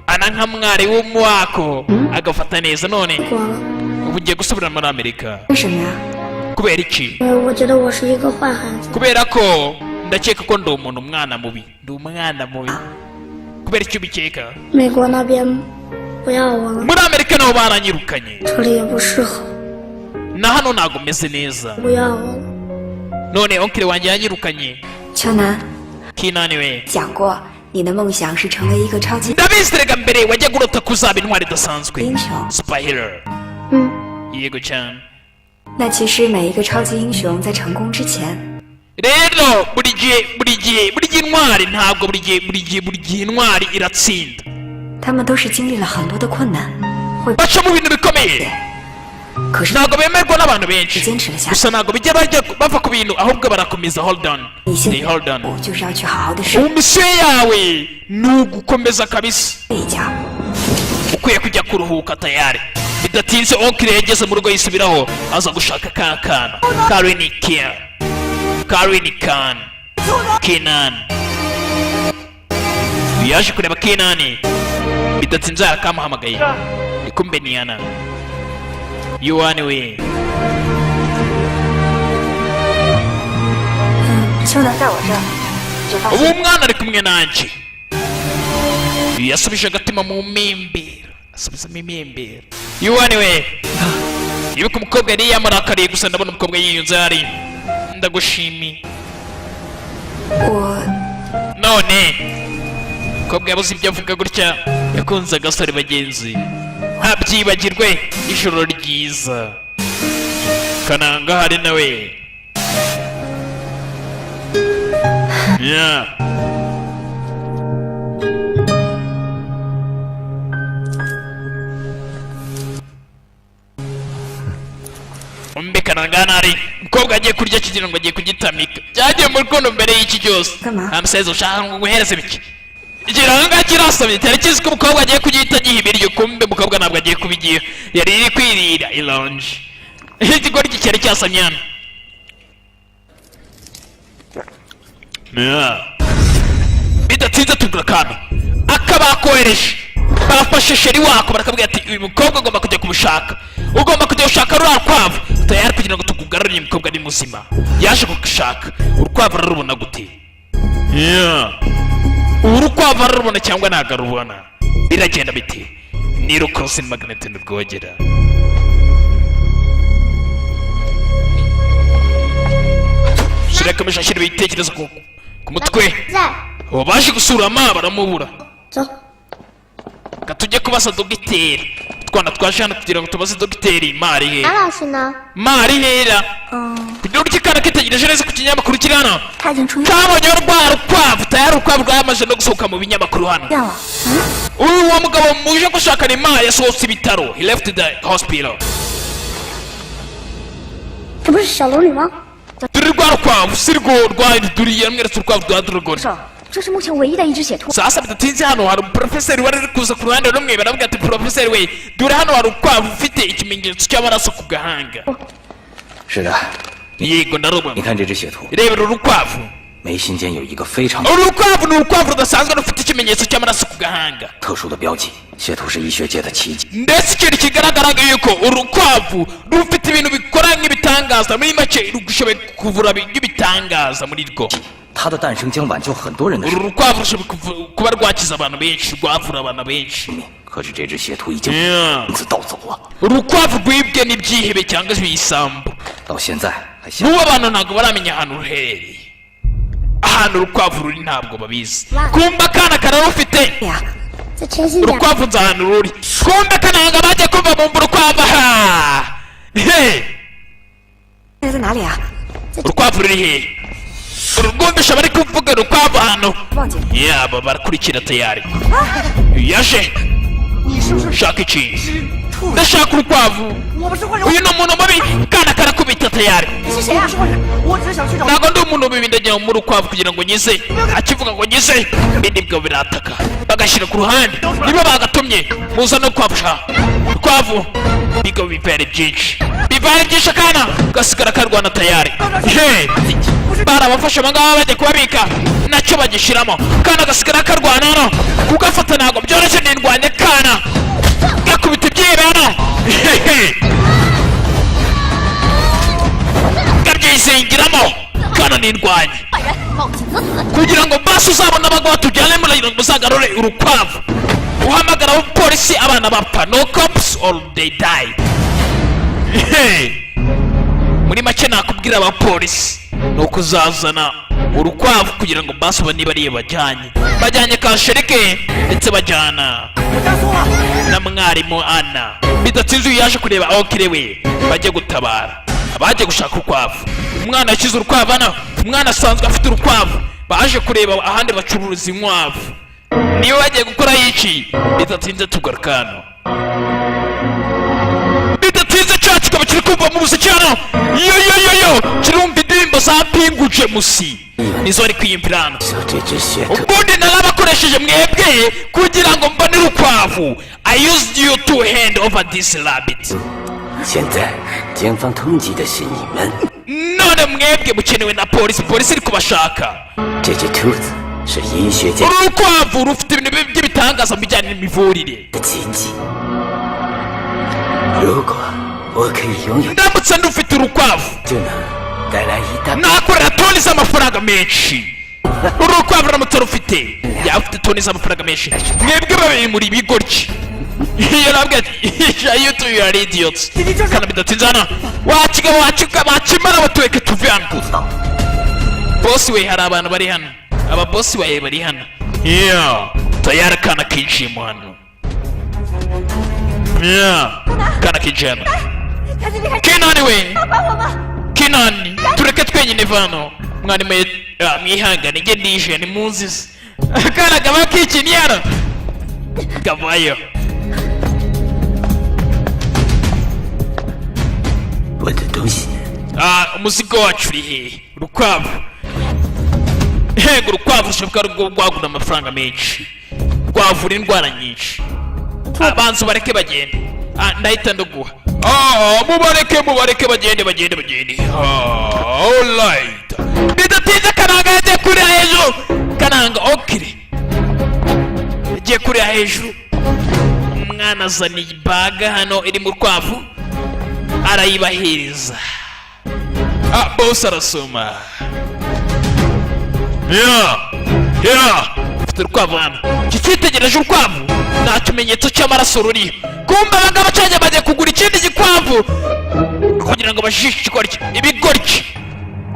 A: ana nka mwari w'umwako agafata neza none
D: 光了，
A: ubu ngiye gusubira muri Amerika
E: 为什么呀？
A: kubera iki
D: 因为我觉得我是一个坏孩子。
A: kubera ko ndakeka ko ndi umuntu umwana mubi kubera icyo ubikeka
D: 美国那边不要我了，
A: muri Amerika nabo baranyirukanye
D: 这里也不适合，
A: na hano ntabwo meze neza
D: 不要我了。
A: none onkire wanjye yanyirukanye
E: 秋楠
A: kinani we
E: 讲过，你的梦想是成为一个超级
A: ndabizi rega mbere wajyaga urota kuzaba intwari idasanzwe
E: 英雄。
A: superhero
D: 嗯，
A: yego cyane
E: 那其实每一个超级英雄在成功之前，
A: rero buri gihe intwari ntabwo buri gihe intwari iratsinda
E: 他们都是经历了很多的困难，会
A: baca mu bintu bikomeye
E: 可是
A: ntabwo bemerwa n'abantu benshi
E: 坚持了下
A: gusa
E: 来。
A: ntabwo bijya bava ku bintu ahubwo barakomeza hold on
E: 你现
A: they hold on
E: 在就是要去好好的试
A: ubu misiyo yawe ni ugukomeza kabisa
E: 一下。
A: ukwiye kujya kuruhuka tayari bidatinze onkire yageze mu rugo yisubiraho aza gushaka ka kana Karini Kenan yaje kureba Kenani bidatinze arakamuhamagaye ikumbe ni Ana yuwani we
E: 秋楠在我这儿，就发
A: ubu
E: 现
A: umwana ari kumwe nanjye yasubije agatima mu mimbira asubizamo imimbira yuwani we yibuka umukobwa yari yamurakariye gusa ndabona umukobwa yiyunze hari ndagushimiye
E: 我
A: none umukobwa yabuze ibyo avuga gutya yakunze agasore bagenzi ntabyibagirwe ijoro ryiza kananga hari nawe Yeah. Umbekana ngana ari umukobwa agiye kurya kigira ngo agiye kugitamika byagiye mu rukundo mbere y'iki cyose amuseze ushaka ngo guhereze biki ikiranga kirasabye cyari kizi ko umukobwa agiye kugihita giha ibiryo kumbe umukobwa ntabwo agiye kubigiye yari iri kwirira ilonje ikigori cyari cyasamye hano bidatinze tugura akantu akabakohereje barafashe sheri wako barakabwira ati uyu mukobwa ugomba kujya kumushaka ugomba kujya gushaka ruriya rukwavu tayari kugira ngo tukugarurire uyu mukobwa ni muzima yaje kugushaka urukwavu ararubona gute urukwavu ararubona cyangwa ntabwo arubona biragenda bite ni rukosi magnete nurwogera shirakamisha ashyira ibitekerezo ku mutwe ubu baje gusura ama baramubura katujye kubaza dogiteri twana twaje hano kugira ngo tubaze dogiteri mari hera mari hera kugira ngo ikana kitegereje neza ku kinyamakuru kiri hano kabonye rwa rukwavu tayari urukwavu rwamaze no gusohoka mu binyamakuru hano uwo mugabo muje gushaka ni mari yasohotse ibitaro he left the hospital
D: 这不是小龙女吗？
A: turi rwa rukwavu si rwo rwaduriye mweretse urukwavu rwa durugori
D: 这是目前唯一的一只血兔。
A: sasa bidatinze hano hari umuprofeseri wari uri kuza ku ruhande rumwe baravuga ati porofeseri we dore hano hari urukwavu ufite ikimenyetso cy'amaraso ku gahanga
B: 是的，
A: yego ndarubona
B: 你看这只血兔，
A: rebera urukwavu
B: 眉心间有一个非常
A: urukwavu ni urukwavu rudasanzwe rufite ikimenyetso cy'amaraso ku gahanga
B: 特殊的标记，血兔是医学界的奇迹。
A: ndetse ikintu kigaragaraga yuko urukwavu rufite ibintu bikora nk'ibitangaza muri make rugushoboye kuvura nk'ibitangaza muri rwo
B: 它的诞生将挽救很多人的生
A: uru rukwavu rushoboye kuba rwakiza abantu benshi rwavura abantu benshi
B: 命。可是这只血兔已经
A: Yeah.
B: 名字盗走了，
A: urukwavu rwibwe n'ibyihebe cyangwa se ibisambo
B: 到现在还想
A: n'ubu abantu ntabwo baramenya ahantu ruherereye ahantu urukwavu ruri ntabwo babizi kumva akana kararufite
D: 在前心点。
A: urukwavu nzi ahantu ruri kumva kananga bajya kumva bumva urukwavu aha he
E: 那在哪里啊？
A: urukwavu ruri hehe urwumvisha bari kuvuga urukwavu hano
E: 忘记了。
A: yaba barakurikira tayari yaje shaka iki ndashaka urukwavu uyu ni umuntu mubi kana karakubita tayari
G: 你是谁啊？我只是想去找。
A: ntabwo ndi umuntu mubi ndajya mu rukwavu kugira ngo nyize akivuga ngo nyize ibindi bwo birataka bagashyira ku ruhande niba bagatumye muza no kwapfa urukwavu bigo bivere byinshi akana gasigara karwana tayari he barabafashe abangaba bajya kubabika nacyo bagishyiramo kana gasigara karwana hano kugafata ntabwo byoroshye nindwanya kana gakubita ibyihebe hano gabyizingiramo kana nindwanya kugira ngo basi uzabona abagabo tujyane muragira ngo muzagarure urukwavu uhamagara abapolisi abana bapfa no cops or they die muri make nakubwira abapolisi ni ukuzazana urukwavu kugira ngo basi niba ariyo bajyanye kasherike ndetse bajyana na mwarimu ana bidatinze uyu yaje kureba aho kirewe bajye gutabara abaje gushaka urukwavu umwana yashyize urukwavu hano umwana asanzwe afite urukwavu baje kureba ahandi bacururiza inkwavu niba bagiye gukora iki bidatinze tugaruka hano bidatinze cya kikaba kiri kumva mu muziki hano yo kirumva indirimbo za pinguje musi nizo ari kwiyumvira hano ubundi narabakoresheje mwebwe kugira ngo mbone urukwavu I used you to hand over this rabbit
B: 现在警方通缉的是你们，
A: none mwebwe mukenewe na polisi iri kubashaka
B: 这只兔子是医学界
A: uru rukwavu rufite ibintu by'ibitangaza mu bijyanye n'imivurire
B: 的奇迹。如果我可以拥有，
A: ndamutse ndufite urukwavu
B: 就能带来一大
A: nakorera toni z'amafaranga menshi uru rukwavu uramutse rufite yaba ufite toni z'amafaranga menshi mwebwe babiri muri ibigoryi iyo nabwo ati you two you are idiots kandi bidatinze hano wakigabo wakimara batuweke tuve hano bosi we hari abantu bari hano aba bosi bawe bari hano tayari kana kinjiyemo hano kana kinjiye hano kinani we kinani tureke twenyine vano mwari mwihangane nge nije ni munzize akana kaba kikiniye hano kavayo
B: 我的东西
A: umuzigo wacu uri hehe urukwavu hego urukwavu rushobora rwagura amafaranga menshi rwavura indwara nyinshi abanza ubareke bagende ndahita ndaguha mubareke bagende alright bidatinze kananga yagiye kurira hejuru kananga okire yagiye kurira hejuru umwana azaniye ibaga hano iri mu rukwavu arayibahiriza bose arasoma ufite urukwavu hano kikitegereje urukwavu nta kimenyetso cy'amaraso ruriho kumva abagabo cyane bagiye kugura ikindi gikwavu kugira ngo bajishe ikigoryi ibigoryi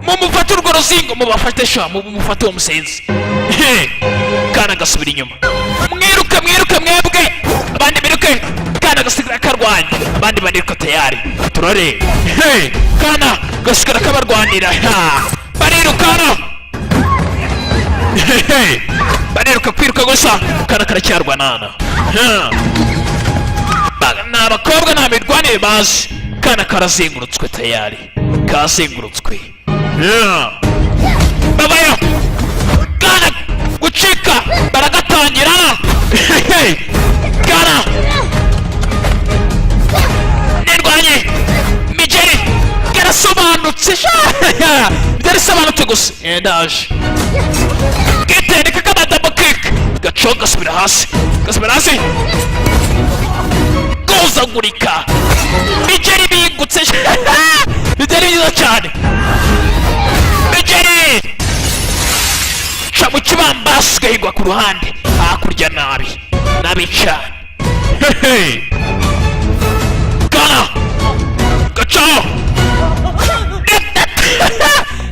A: mumufate urwo ruzingo mubafate sha mumufate uwo musenzi kana gasubira inyuma mwiruke mwebwe abandi biruke kana gasigara karwanya abandi baniruka tayari turare kana gasigara kabarwanira barirukana baniruka kwiruka gusa kana karacyarwanana ni abakobwa nta mirwanire bazi kana karazengurutswe tayari kazengurutswe babayo kana gucika baragatangira kana nirwanye migeri karasobanutse byarisobanutse gusa ndaje gitendeka kabadamo kike gaco gasubira hasi gozagurika migeri bigutse bitari byiza cyane migeri ca mu kibambasi gahigwa ku ruhande hakurya nabi cyane kana gaco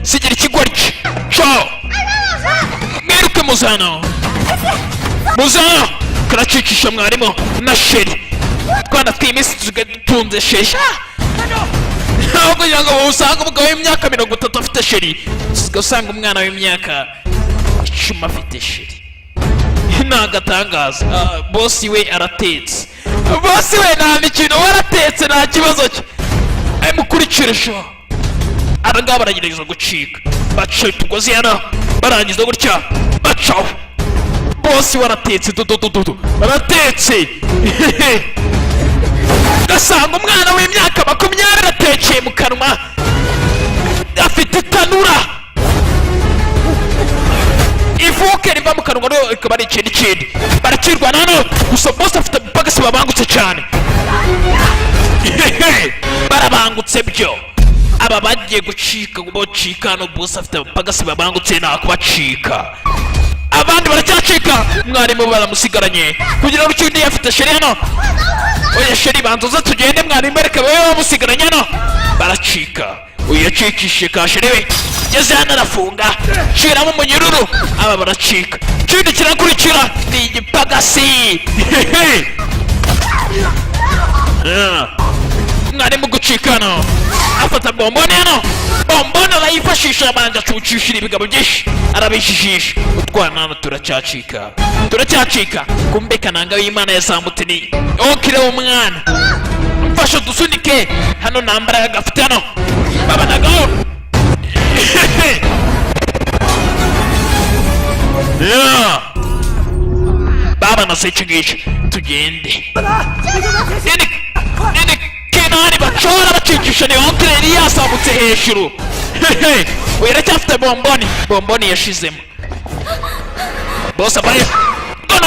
A: sigira ikigoryi co mwiruke muzano karacicisha mwarimu na sheri twana tw'iminsi dutunze sheri aho kugira ngo usanga umugabo w'imyaka 30 afite sheri ugasanga umwana w'imyaka 10 afite sheri ntagatangaza bosi we aratetse bosi we nta mikino waratetse nta kibazo cye mukurikire sho abangaba baragerageza gucika baca utugozi hano barangiza gutya bacaho bosi waratetse baratetse gasanga umwana w'imyaka 20 atekeye mu kanwa afite itanura ivuke riva mu kanwa no ikaba ari ikindi barakirwana hano gusa bosi afite bagasi babangutse cyane barabangutse byo aba bagiye gucika hano bosi afite bagasi babangutse nta kubacika abandi baracyacika mwarimu baramusigaranye kugira ngo undi afite sheri hano oya sheri bantuza tugende mwarimu reka babe bamusigaranye hano baracika uyu yacikishije ka sheri we ngeze hano arafunga shiramo umunyururu aba baracika ikindi kirakurikira ni igipagasi mwarimu gucika hano afata bombone hano bombone arayifashisha abanje acucishira ibigabo byinshi arabijijisha utwana hano turacyacika kumbe kananga w'Imana yazamutse ni okire w'umwana mfasha dusunike hano nambara gafite hano babanagaho baba na sechi ngici tugende nini kenani bacora bacikisha ni okire yari yazamutse hejuru wiracyafite bomboni yashizemo boss abaye ngono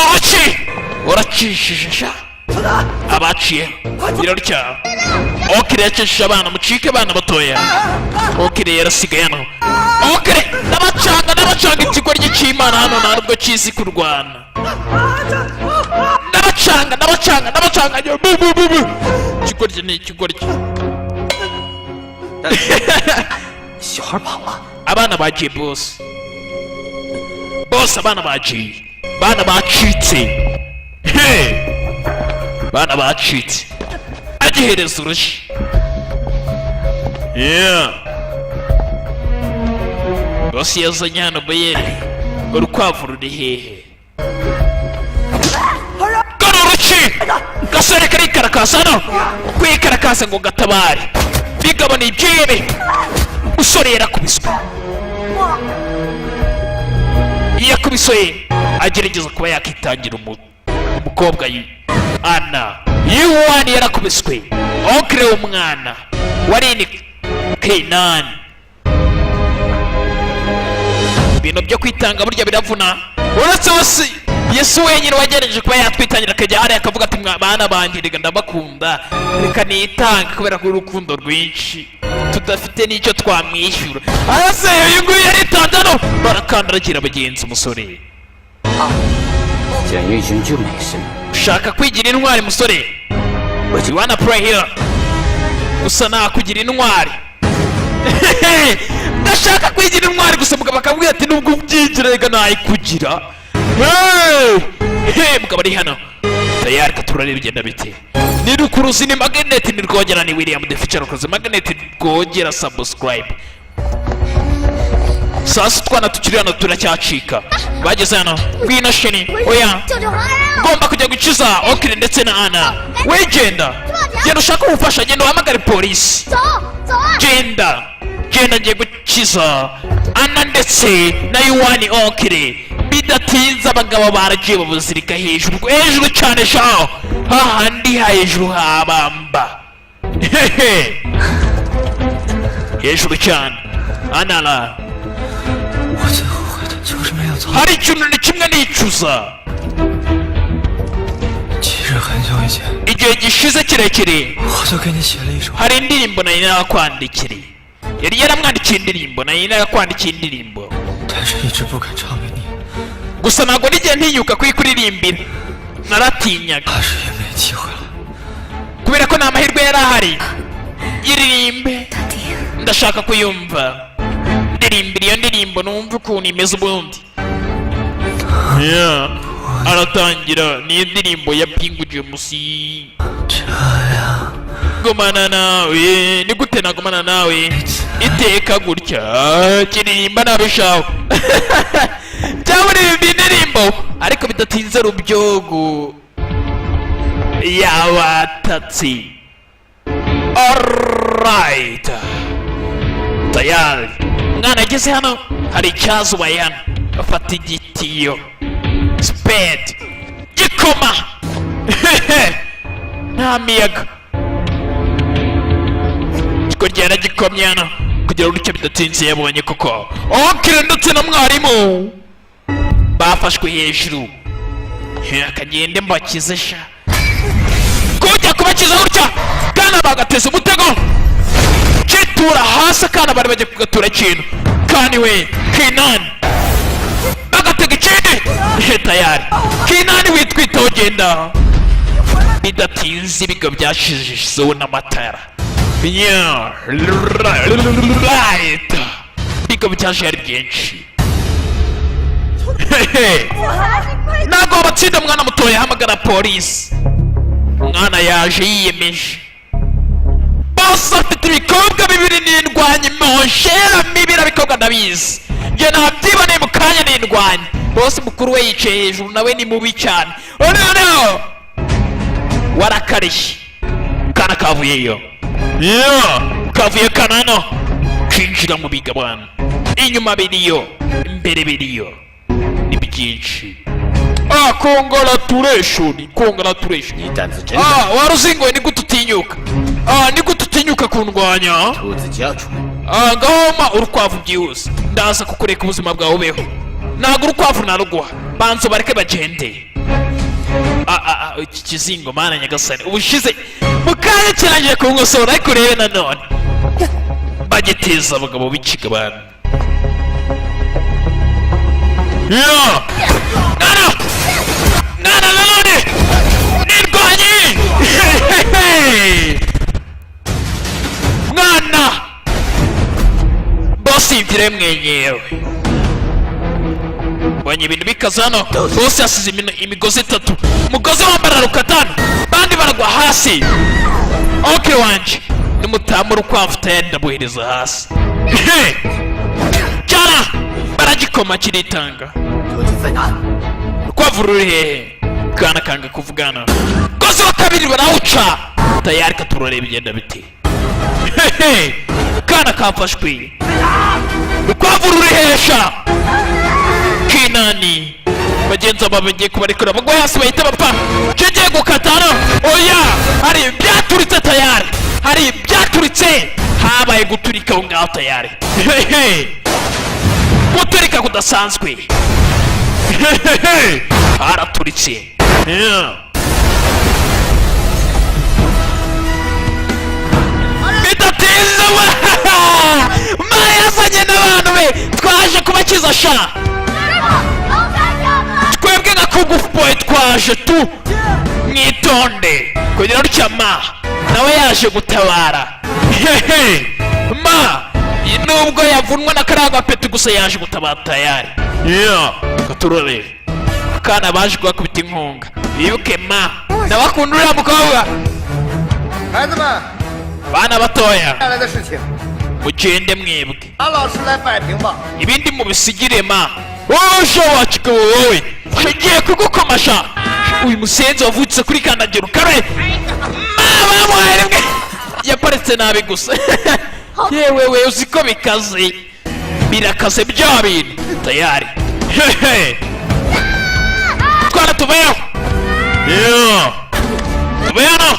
A: uracishije sha abaciye birori cya okire yacishije abana mucike abana batoya okire yarasigaye hano okire n'abacanga ikigoryi cy'Imana hano ntabwo kizi kurwana n'abacanga ikigoryi ni ikigoryi abana bagiye boss abana bagiye bana bacitse agihereza urushyi bosi yazanye hano bayeri urukwavu ruri hehe kano ruki gasore karikarakasa hano kwikarakasa ngo gatabare bigabana ibyebe musore yarakubiswe yakubiswe agerageza kuba yakitangira umukobwa Ana yuwani yarakubiswe okre umwana warini Kenan ibintu byo kwitanga burya biravuna uretse wose Yesu wenyine wagereje kuba yatwitangira akajya hariya akavuga ati bana banjye reka ndabakunda reka nitanga kubera ko urukundo rwinshi tudafite n'icyo twamwishyura arase uyu nguyu yaritanze hano barakandagira bagenzi umusore ushaka kwigira intwari musore you wanna pray here gusa nakugira intwari ndashaka kwigira intwari gusa mugabo akabwira ati nubwo ubyigira reka nayikugira mugabo ari hano tayari katurare bigenda bite ni rukuruzi ni magnet ni rwogera ni William the Future rukuruzi magnet rwogera subscribe sasa twana tukiri hano turacyacika bageze hano ngwino sheni oya ngomba kujya gukiza okire ndetse na Ana we genda ushaka ubufasha genda uhamagare polisi genda ngiye gukiza Ana ndetse na yuwani okire bidatinze abagabo baragiye babuzirika hejuru cyane shaho hahandi hejuru habamba hejuru cyane Anala hari ikintu ni kimwe nicuza igihe gishize kirekire hari indirimbo nari narakwandikiriye yari yaramwandikiye indirimbo nari narakwandikiye indirimbo gusa ntabwo n'igihe ntiyuka kuyikuririmbira naratinyaga kubera ko nta mahirwe yari ahari iririmbe ndashaka kuyumva ndirimbira iyo ndirimbo numva ukuntu imeze ubundi aratangira ni indirimbo ya Pingu James gumana nawe ni gute nagumana nawe iteka gutya kiririmba nabishaho cyangwa ni indirimbo ariko bidatinze rubyogo yawatatsi alright tayari mwana ageze hano hari icyazo ubaye hano afata igitiyo spade gikoma nta miyaga kiko ryaragikomye hano kugira urucyo bidatinze yabonye koko okire ndetse na mwarimu bafashwe hejuru akagende mbakize sha kujya kubakiza gutya kana bagateza umutego kitura hasi akana bari bagiye kugatura ikintu kandi we Kenan bagatega ikindi tayari Kenan witwitaho genda bidatinze ibigo byashijeho n'amatara right ibigo byaje ari byinshi ntabwo batsinda mwana mutoya hamagara polisi umwana yaje yiyemeje bose afite ibikobwa bibiri n'indwanya imponshera mibiri abikobwa ndabizi njye nabyiboneye mu kanya n'indwanya bose mukuru we yicaye hejuru nawe ni mubi cyane noneho warakarishye kana kavuyeyo kavuye kanano kinjira mu bigabana inyuma biriyo imbere biriyo ni byinshi congratulation waruzingoye ni gute utinyuka ni gute utinyuka kundwanya ngahoma urukwavu byihuse ndaza kukureka ubuzima bwawe ubeho ntabwo urukwavu naruguha banzo bareke bagende iki kizingo mana nyagasani ubushize mukanya kirangiye kunkosora ariko urebe nanone bagiteza abagabo b'ikigabana nana nanone nirwanyi mwana bosi imvire mwenyewe mbonye ibintu bikaze hano bose yasize imigozi 3 umugozi wambara rukatana bandi baragwa hasi okire wanje nimutamu urukwavu tayari ndabuhereza hasi cyara baragikoma kiritanga
B: 车技在哪？
A: urukwavu ruri hehe kana kanga kuvugana rwose wa kabiri barawuca tayari katurareba igenda biti hehe kana kafashwe urukwavu ruri hesha kinani bagenzi aba bagiye kubarekura bagwa hasi bahita bapfa kigiye gukatana oya hari ibyaturitse tayari hari ibyaturitse habaye guturika aho ngaho tayari hehe guturika kudasanzwe hehehe haraturitse bidatinze ma yazanye n'abantu be twaje kubakiza sha twebwe nka kugufu boy twaje tu mwitonde kugira rutya ma nawe yaje gutabara hehe ma nubwo yavunwa na kariya gapeti gusa yaje gutabara tayari katurore akana baje kubakubita inkunga bibuke ma ndabakunda uriya mukobwa
B: 孩子们，
A: bana batoya
B: 带来的事情，
A: mugende mwebwe
B: 让老师来摆平吧。
A: ibindi mubisigire ma wowe sha wakigabo wowe shagiye kugukomasha uyu musenzi wavutse kuri kandagira ukarabe ma bamuhaye rimwe yaparetse nabi gusa yewe we uziko bikaze birakaze bya bintu tayari hehe twana tuveyo tuveyo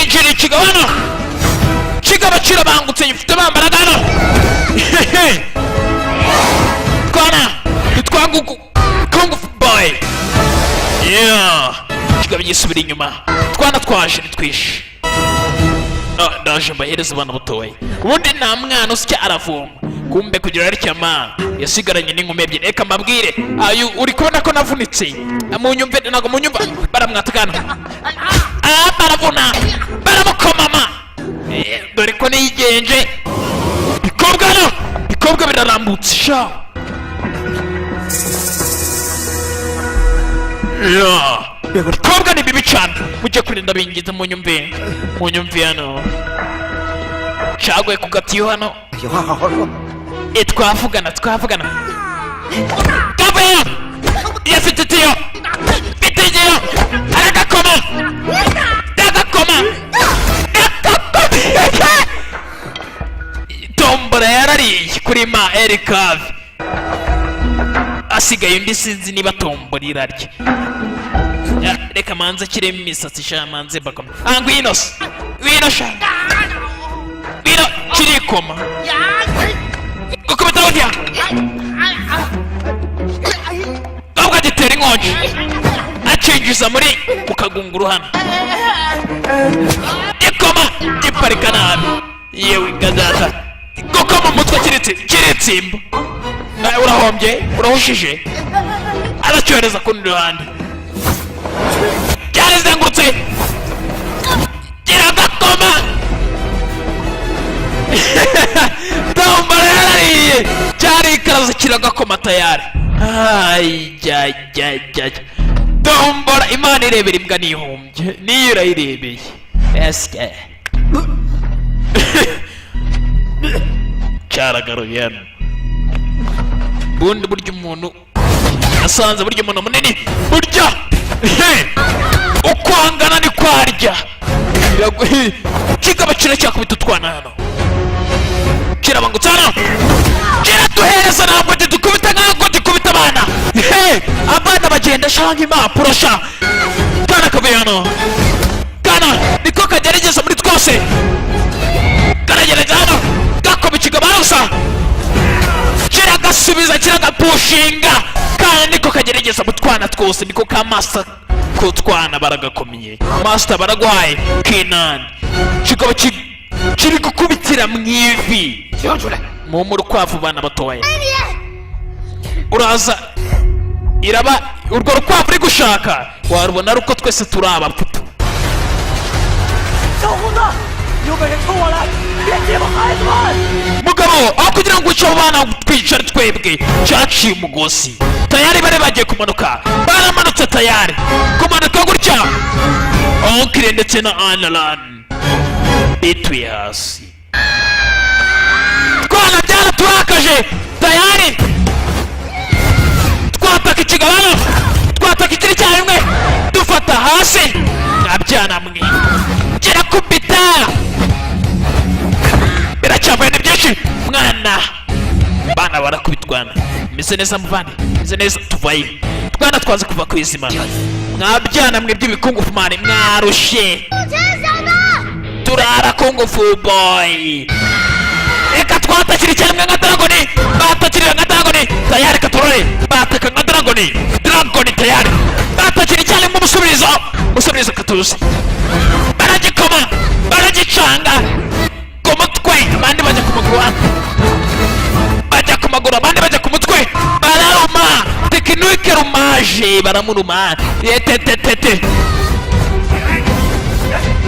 A: injira ikigabano kigaba kirabangutse gifite bambaraga hano twana twangugu kungufu boy kigaba gisubira inyuma twana twaje nitwishe ndaje mbahereza abana batoya ubundi nta mwana usya aravoma kumbe kugira aryama yasigaranye n'inkumi ebyiri reka mbabwire uri kubona ko navunitse munyumve ntabwo munyumva baramwatakana baravuna baramukomama dore ko niyigenje bikobwa no bikobwa birarambutse sha bikobwa ni bibi cyane mujye kurinda bingiza munyumve hano cagwe ku gatiyo hano
B: 有话好好说。
A: twavugana kaveyo yafite tiyo bitigiyo aragakoma tombora yarariye kuri ma erikave asigaye undi sinzi niba tombora irarya reka manze kiremo imisatsi sha manze bakoma ngwino sha ngwino kirikoma gukubita burya ahubwo agitera inkongi acinjiza muri ku kagunguru hano ikoma giparika nabi yewe gazata gukoma umutwe kiritsimba urahombye urahushije aracyohereza ku rundi ruhande cyarizengurutse kiragakoma tombora yarariye cyarikaze kiragakoma tayari tombora imana irebera imbwa nihumbye niyo irayirebeye esike cyaragaruye hano bundi burya umuntu nasanze burya umuntu munini burya ukwangana ni kwarya kigaba kiracyakubita utwana hano kirabangutse hano kiraduhereza ntabwo dukubita ntabwo dukubita abana abana bagenda shanga impapuro sha kana kavuye hano kana niko kagerageza muri twose karagerageza hano gakoma ikigaba gusa kiragasubiza kiragapushinga kandi niko kagerageza mu twana twose niko ka master ko twana baragakomye master baragwaye kinani kigaba kiri gukubitira mu ivi mu rukwavu bana batoya uraza iraba urwo rukwavu uri gushaka warubona ari uko twese turi abapfutu mugabo aho kugira ngo uce abana twicare twebwe cyaciye umugozi tayari bari bagiye kumanuka baramanutse tayari kumanuka gutya onkire ndetse na analan bituye hasi twana mwana byaraturakaje tayari twataka ikigabano twataka ikiri cyarimwe dufata hasi mwabyana mwe kirakubita biracyavuye ni byinshi mwana bana barakubitwana meze neza muvane meze neza tuvayo twana twaze kuva ku izima mwabyana mwe by'ibikungufu mani mwarushe turara kungufu boy reka twatakira icyarimwe nka dragoni batakirira nka dragoni tayari katurore bataka nka dragoni tayari batakira icyarimwe umusubirizo katuze baragikoma baragicanga ku mutwe abandi bajya ku maguru bajya ku maguru abandi bajya ku mutwe bararuma tekinike rumaje baramuruma yetetetete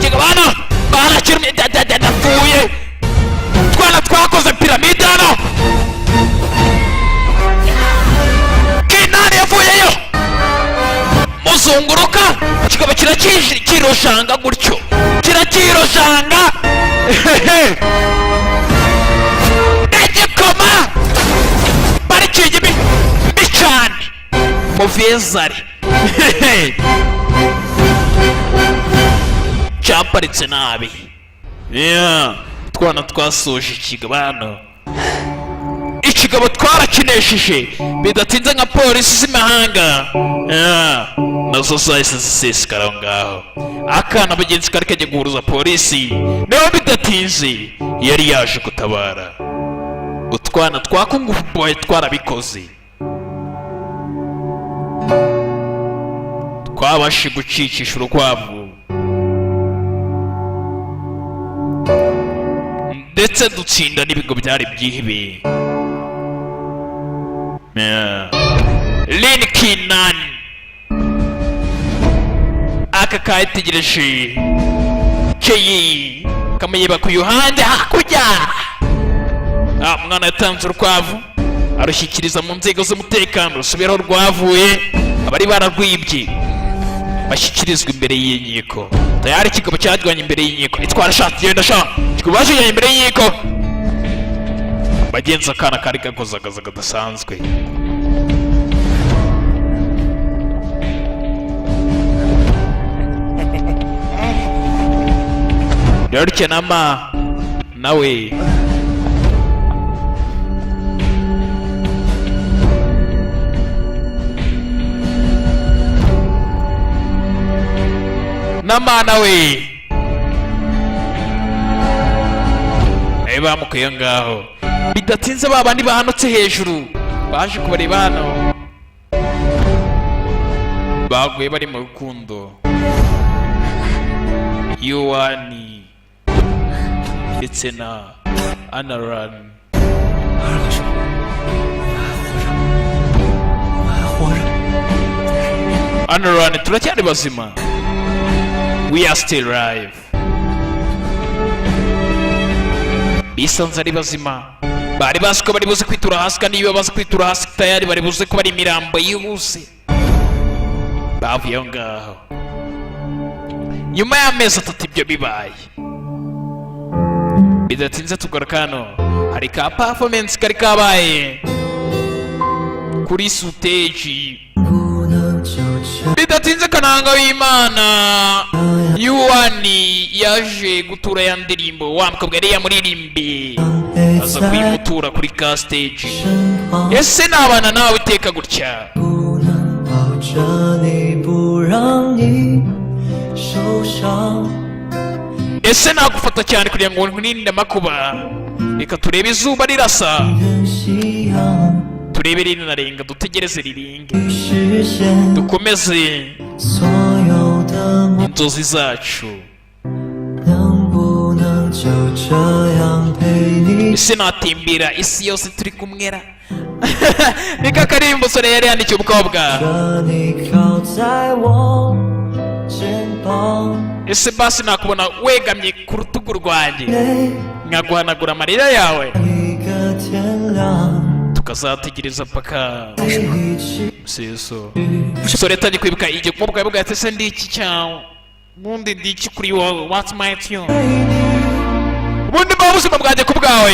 A: kigabano barakirumye dapfuye twana twakoze piramide hano kinani yavuyeyo muzunguruka kikaba kirakiroshanga gutyo kirakiroshanga n'igikoma parikingi mbi cyane muvezari cyaparitse nabi twana twasoje ikigabano ikigabo twarakinesheje bidatinze nka polisi z'imahanga nazo zahise zisesekara aho ngaho akana bagenzi kari kagiye guhuruza polisi nawe bidatinze yari yaje gutabara utwana twa kungufu boy twarabikoze twabashe gucicisha urukwavu ndetse dutsinda n'ibigo byari byihebeye Lincoln aka kayitegereje Keyi kamuyiba ku yuhande hakurya mwana yatanze urukwavu arushyikiriza mu nzego z'umutekano rusubiraho rwavuye abari bararwibye bashyikirizwa imbere y'inkiko tayari ikigabo cyajyanye imbere y'inkiko itwara shati genda sha kigabo bajyanye imbere y'inkiko bagenza akana kari gakozagaza kadasanzwe Dorche nama nawe nama nawe bamukuye ngaho bidatinze babandi bahanutse hejuru baje kubareba hano baguye bari mu rukundo Yohani ndetse na Anaran Anaran turacyari bazima we are still alive bisanze ari bazima bari bazi ko bari buze kwitura hasi kandi iyo bazi kwitura hasi tayari bari buze ko bari imirambo yihuse bavuye aho ngaho nyuma y'amezi 3 ibyo bibaye bidatinze tugaruka hano hari ka performance kari kabaye kuri stage bidatinze kananga w'Imana Yohani yaje gutura ya ndirimbo wa mukobwa yari yamuririmbe aza kwimutura kuri ka stage ese nabana nawe iteka gutya ese nagufata cyane kugira ngo nkurinde amakuba reka turebe izuba rirasa turebe rinarenga dutegereze riringe dukomeze inzozi zacu ese natimbira isi yose turi kumwera nika karimbo sore yari yandikiye umukobwa ese basi nakubona wegamye ku rutugu rwanjye nkaguhanagura amarira yawe tukazategereza paka seso sore tanye kwibuka igihe kumubwa yavuga ati ndi iki cyawe ubundi ndi iki kuri wowe what's my tune ese nagufata cyane kugira ngo nkurinde amakuba reka turebe izuba rirasa turebe rinarenga dutegereze riringe dukomeze inzozi zacu ese natimbira isi yose turi kumwera nika karimbo sore yari yandikiye umukobwa ese basi nakubona wegamye ku rutugu rwanjye nkaguhanagura amarira yawe tukazategereza paka seso sore tanye kwibuka igihe kumubwa yavuga ati ndi iki cyawe ubundi ndi iki kuri wowe what's my tune ubundi mba ubuzima bwanjye ku bwawe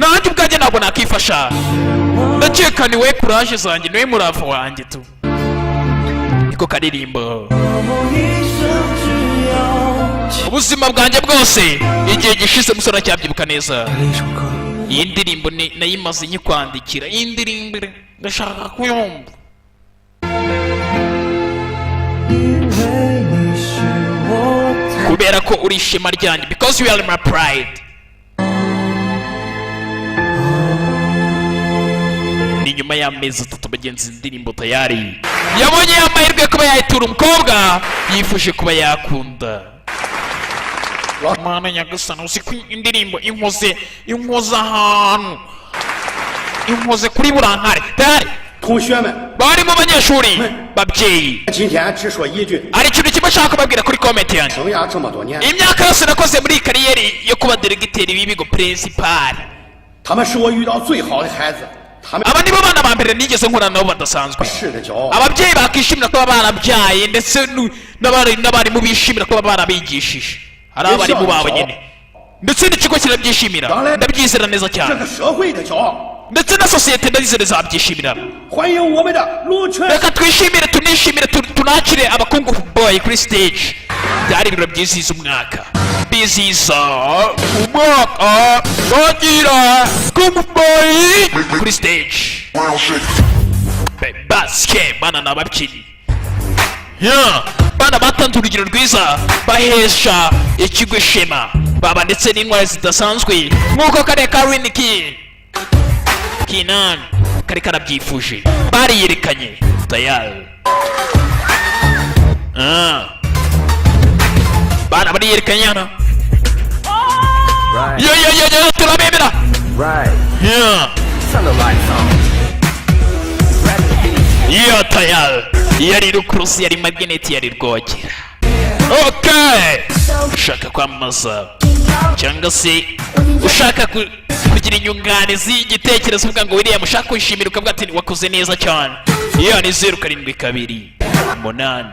A: nanjye ubwanjye ntabwo nakifasha ndakeka niwe kuraje zanjye niwe murava wanjye tu niko karirimbo ubuzima bwanjye bwose igihe gishize musore cyabyibuka neza iyi ndirimbo nayimaze nyikwandikira iyi ndirimbo ndashaka kuyumva kubera ko uri ishema ryanjye because you are my pride. ni nyuma y'amezi 3 bagenzi indirimbo tayari yabonye amahirwe kuba yayitura umukobwa yifuje kuba yakunda. Mana nyagasani uzi ko indirimbo inkoze ahantu inkoze kuri burankare tayari
H: 同学们
A: bari mu banyeshuri babyeyi
H: 今天只说一句
A: ari ikintu kimwe nshaka kubabwira kuri comment yanjye
H: 生涯这么多年
A: imyaka yose nakoze muri kariyeri yo kuba delegiteri w'ibigo principal
H: 他们是我遇到最好的孩子 他们
A: aba nibo bana ba mbere nigeze nkora nabo badasanzwe
H: 是的骄傲
A: ababyeyi bakishimira kuba barabyaye ndetse n'abarimu bishimira kuba barabigishije hari abarimu babo nyine ndetse n'ikigo kirabyishimira ndabyizera neza
H: 这
A: cyane
H: 个社会的骄傲
A: ndetse na sosiyete ndazizera zabyishimira
H: 欢迎我们的陆泉
A: reka twishimire tunishimire tunakire abakungu boy kuri stage byari ibiro byizihiza umwaka bizihiza umwaka bagira kungu boy kuri stage basike bana n'ababyinnyi bana batanze urugero rwiza bahesha ikigo ishema baba ndetse n'intwari zidasanzwe nk'uko kariya ka Winnie Kinan kari karabyifuje bariyerekanye tayari bana bariyerekanye hano yo turabemera yo tayari yari rukurusi yari magneti yari rwogera okay ushaka kwamamaza cyangwa se ushaka kugira inyunganizi y'igitekerezo uvuga ngo William ushaka kwishimira ukavuga ati wakoze neza cyane iyo ni 0728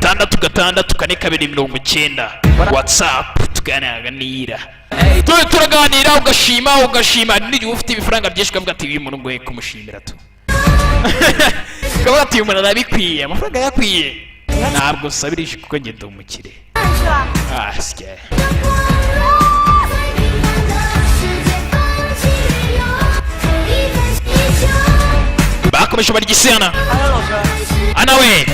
A: 662 WhatsApp tuganira turaganira ugashima n'igihe ufite ibifaranga byinshi ukavuga ati uyu muntu ngoye kumushimira tu ukavuga ati uyu muntu arabikwiye amafaranga yakwiye ntabwo usabirije kuko ngenda umukire bakomeje barigisiana ana we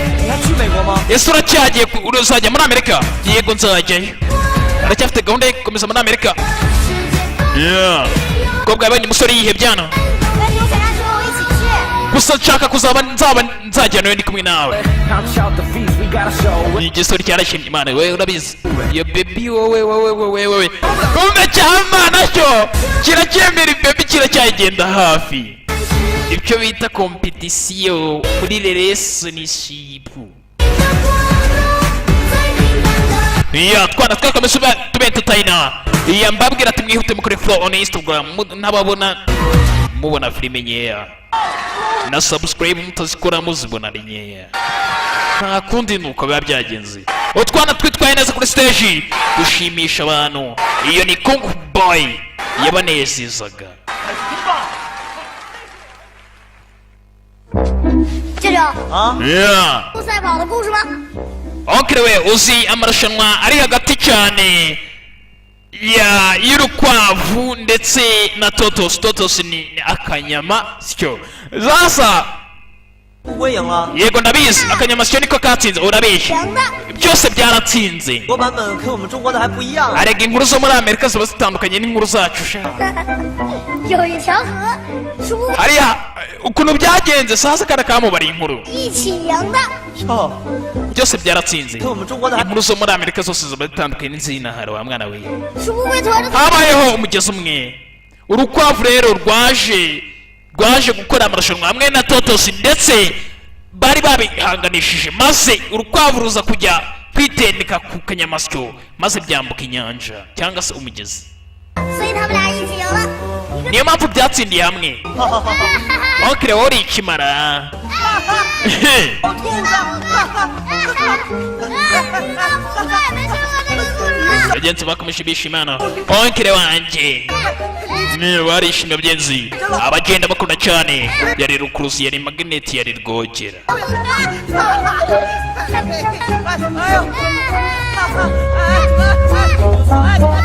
A: ese uracyagiye uzajya muri Amerika yego nzajyayo aracyafite gahunda yo gukomeza muri Amerika kobwa yabonye umusore yihebyana gusa nshaka kuzaba nzajyanayo ndi kumwe nawe ni igisore cyarashimye imana wewe urabizi iyo baby wowe kumbe cyamana cyo kiracyemera baby kiracyagenda hafi ibyo bita competition muri relationship twana twakomeza tubentutayina mbabwira ati mwihute mukore flow on Instagram ntababona mubona filime nyeya na subscribe mutazikora muzibona ari nyeya nta kundi nuko biba byagenze utwana twitwaye neza kuri stage gushimisha abantu iyo ni Kung Boy yabanezezaga
D: 这种 不赛跑的故事吗？
A: Okay we uzi amarushanwa ari hagati cyane y'urukwavu ndetse na totos ni akanyama syo zasa yego ndabizi akanyama syo niko katsinze urabeshye byose byaratsinze arega inkuru zo muri Amerika ziba zitandukanye n'inkuru zacu hariya ukuntu byagenze sasa kada kamubari inkuru byose byaratsinze inkuru zo muri Amerika zose ziba zitandukanye n'izina hari wa mwana we habayeho umugezi umwe urukwavu rero rwaje gukora amarushanwa hamwe na totos ndetse bari babihanganishije maze urukwavu ruza kujya kwitendeka ku kanyamasyo maze byambuka inyanja cyangwa se umugezi niyo mpamvu byatsindiye hamwe okire wari ikimara bagenzi bakomeje bishimana onkere wanje barishimye bagenzi abagenda bakunda cyane yari rukuruzi yari magneti yari rwogera
I: 哎呦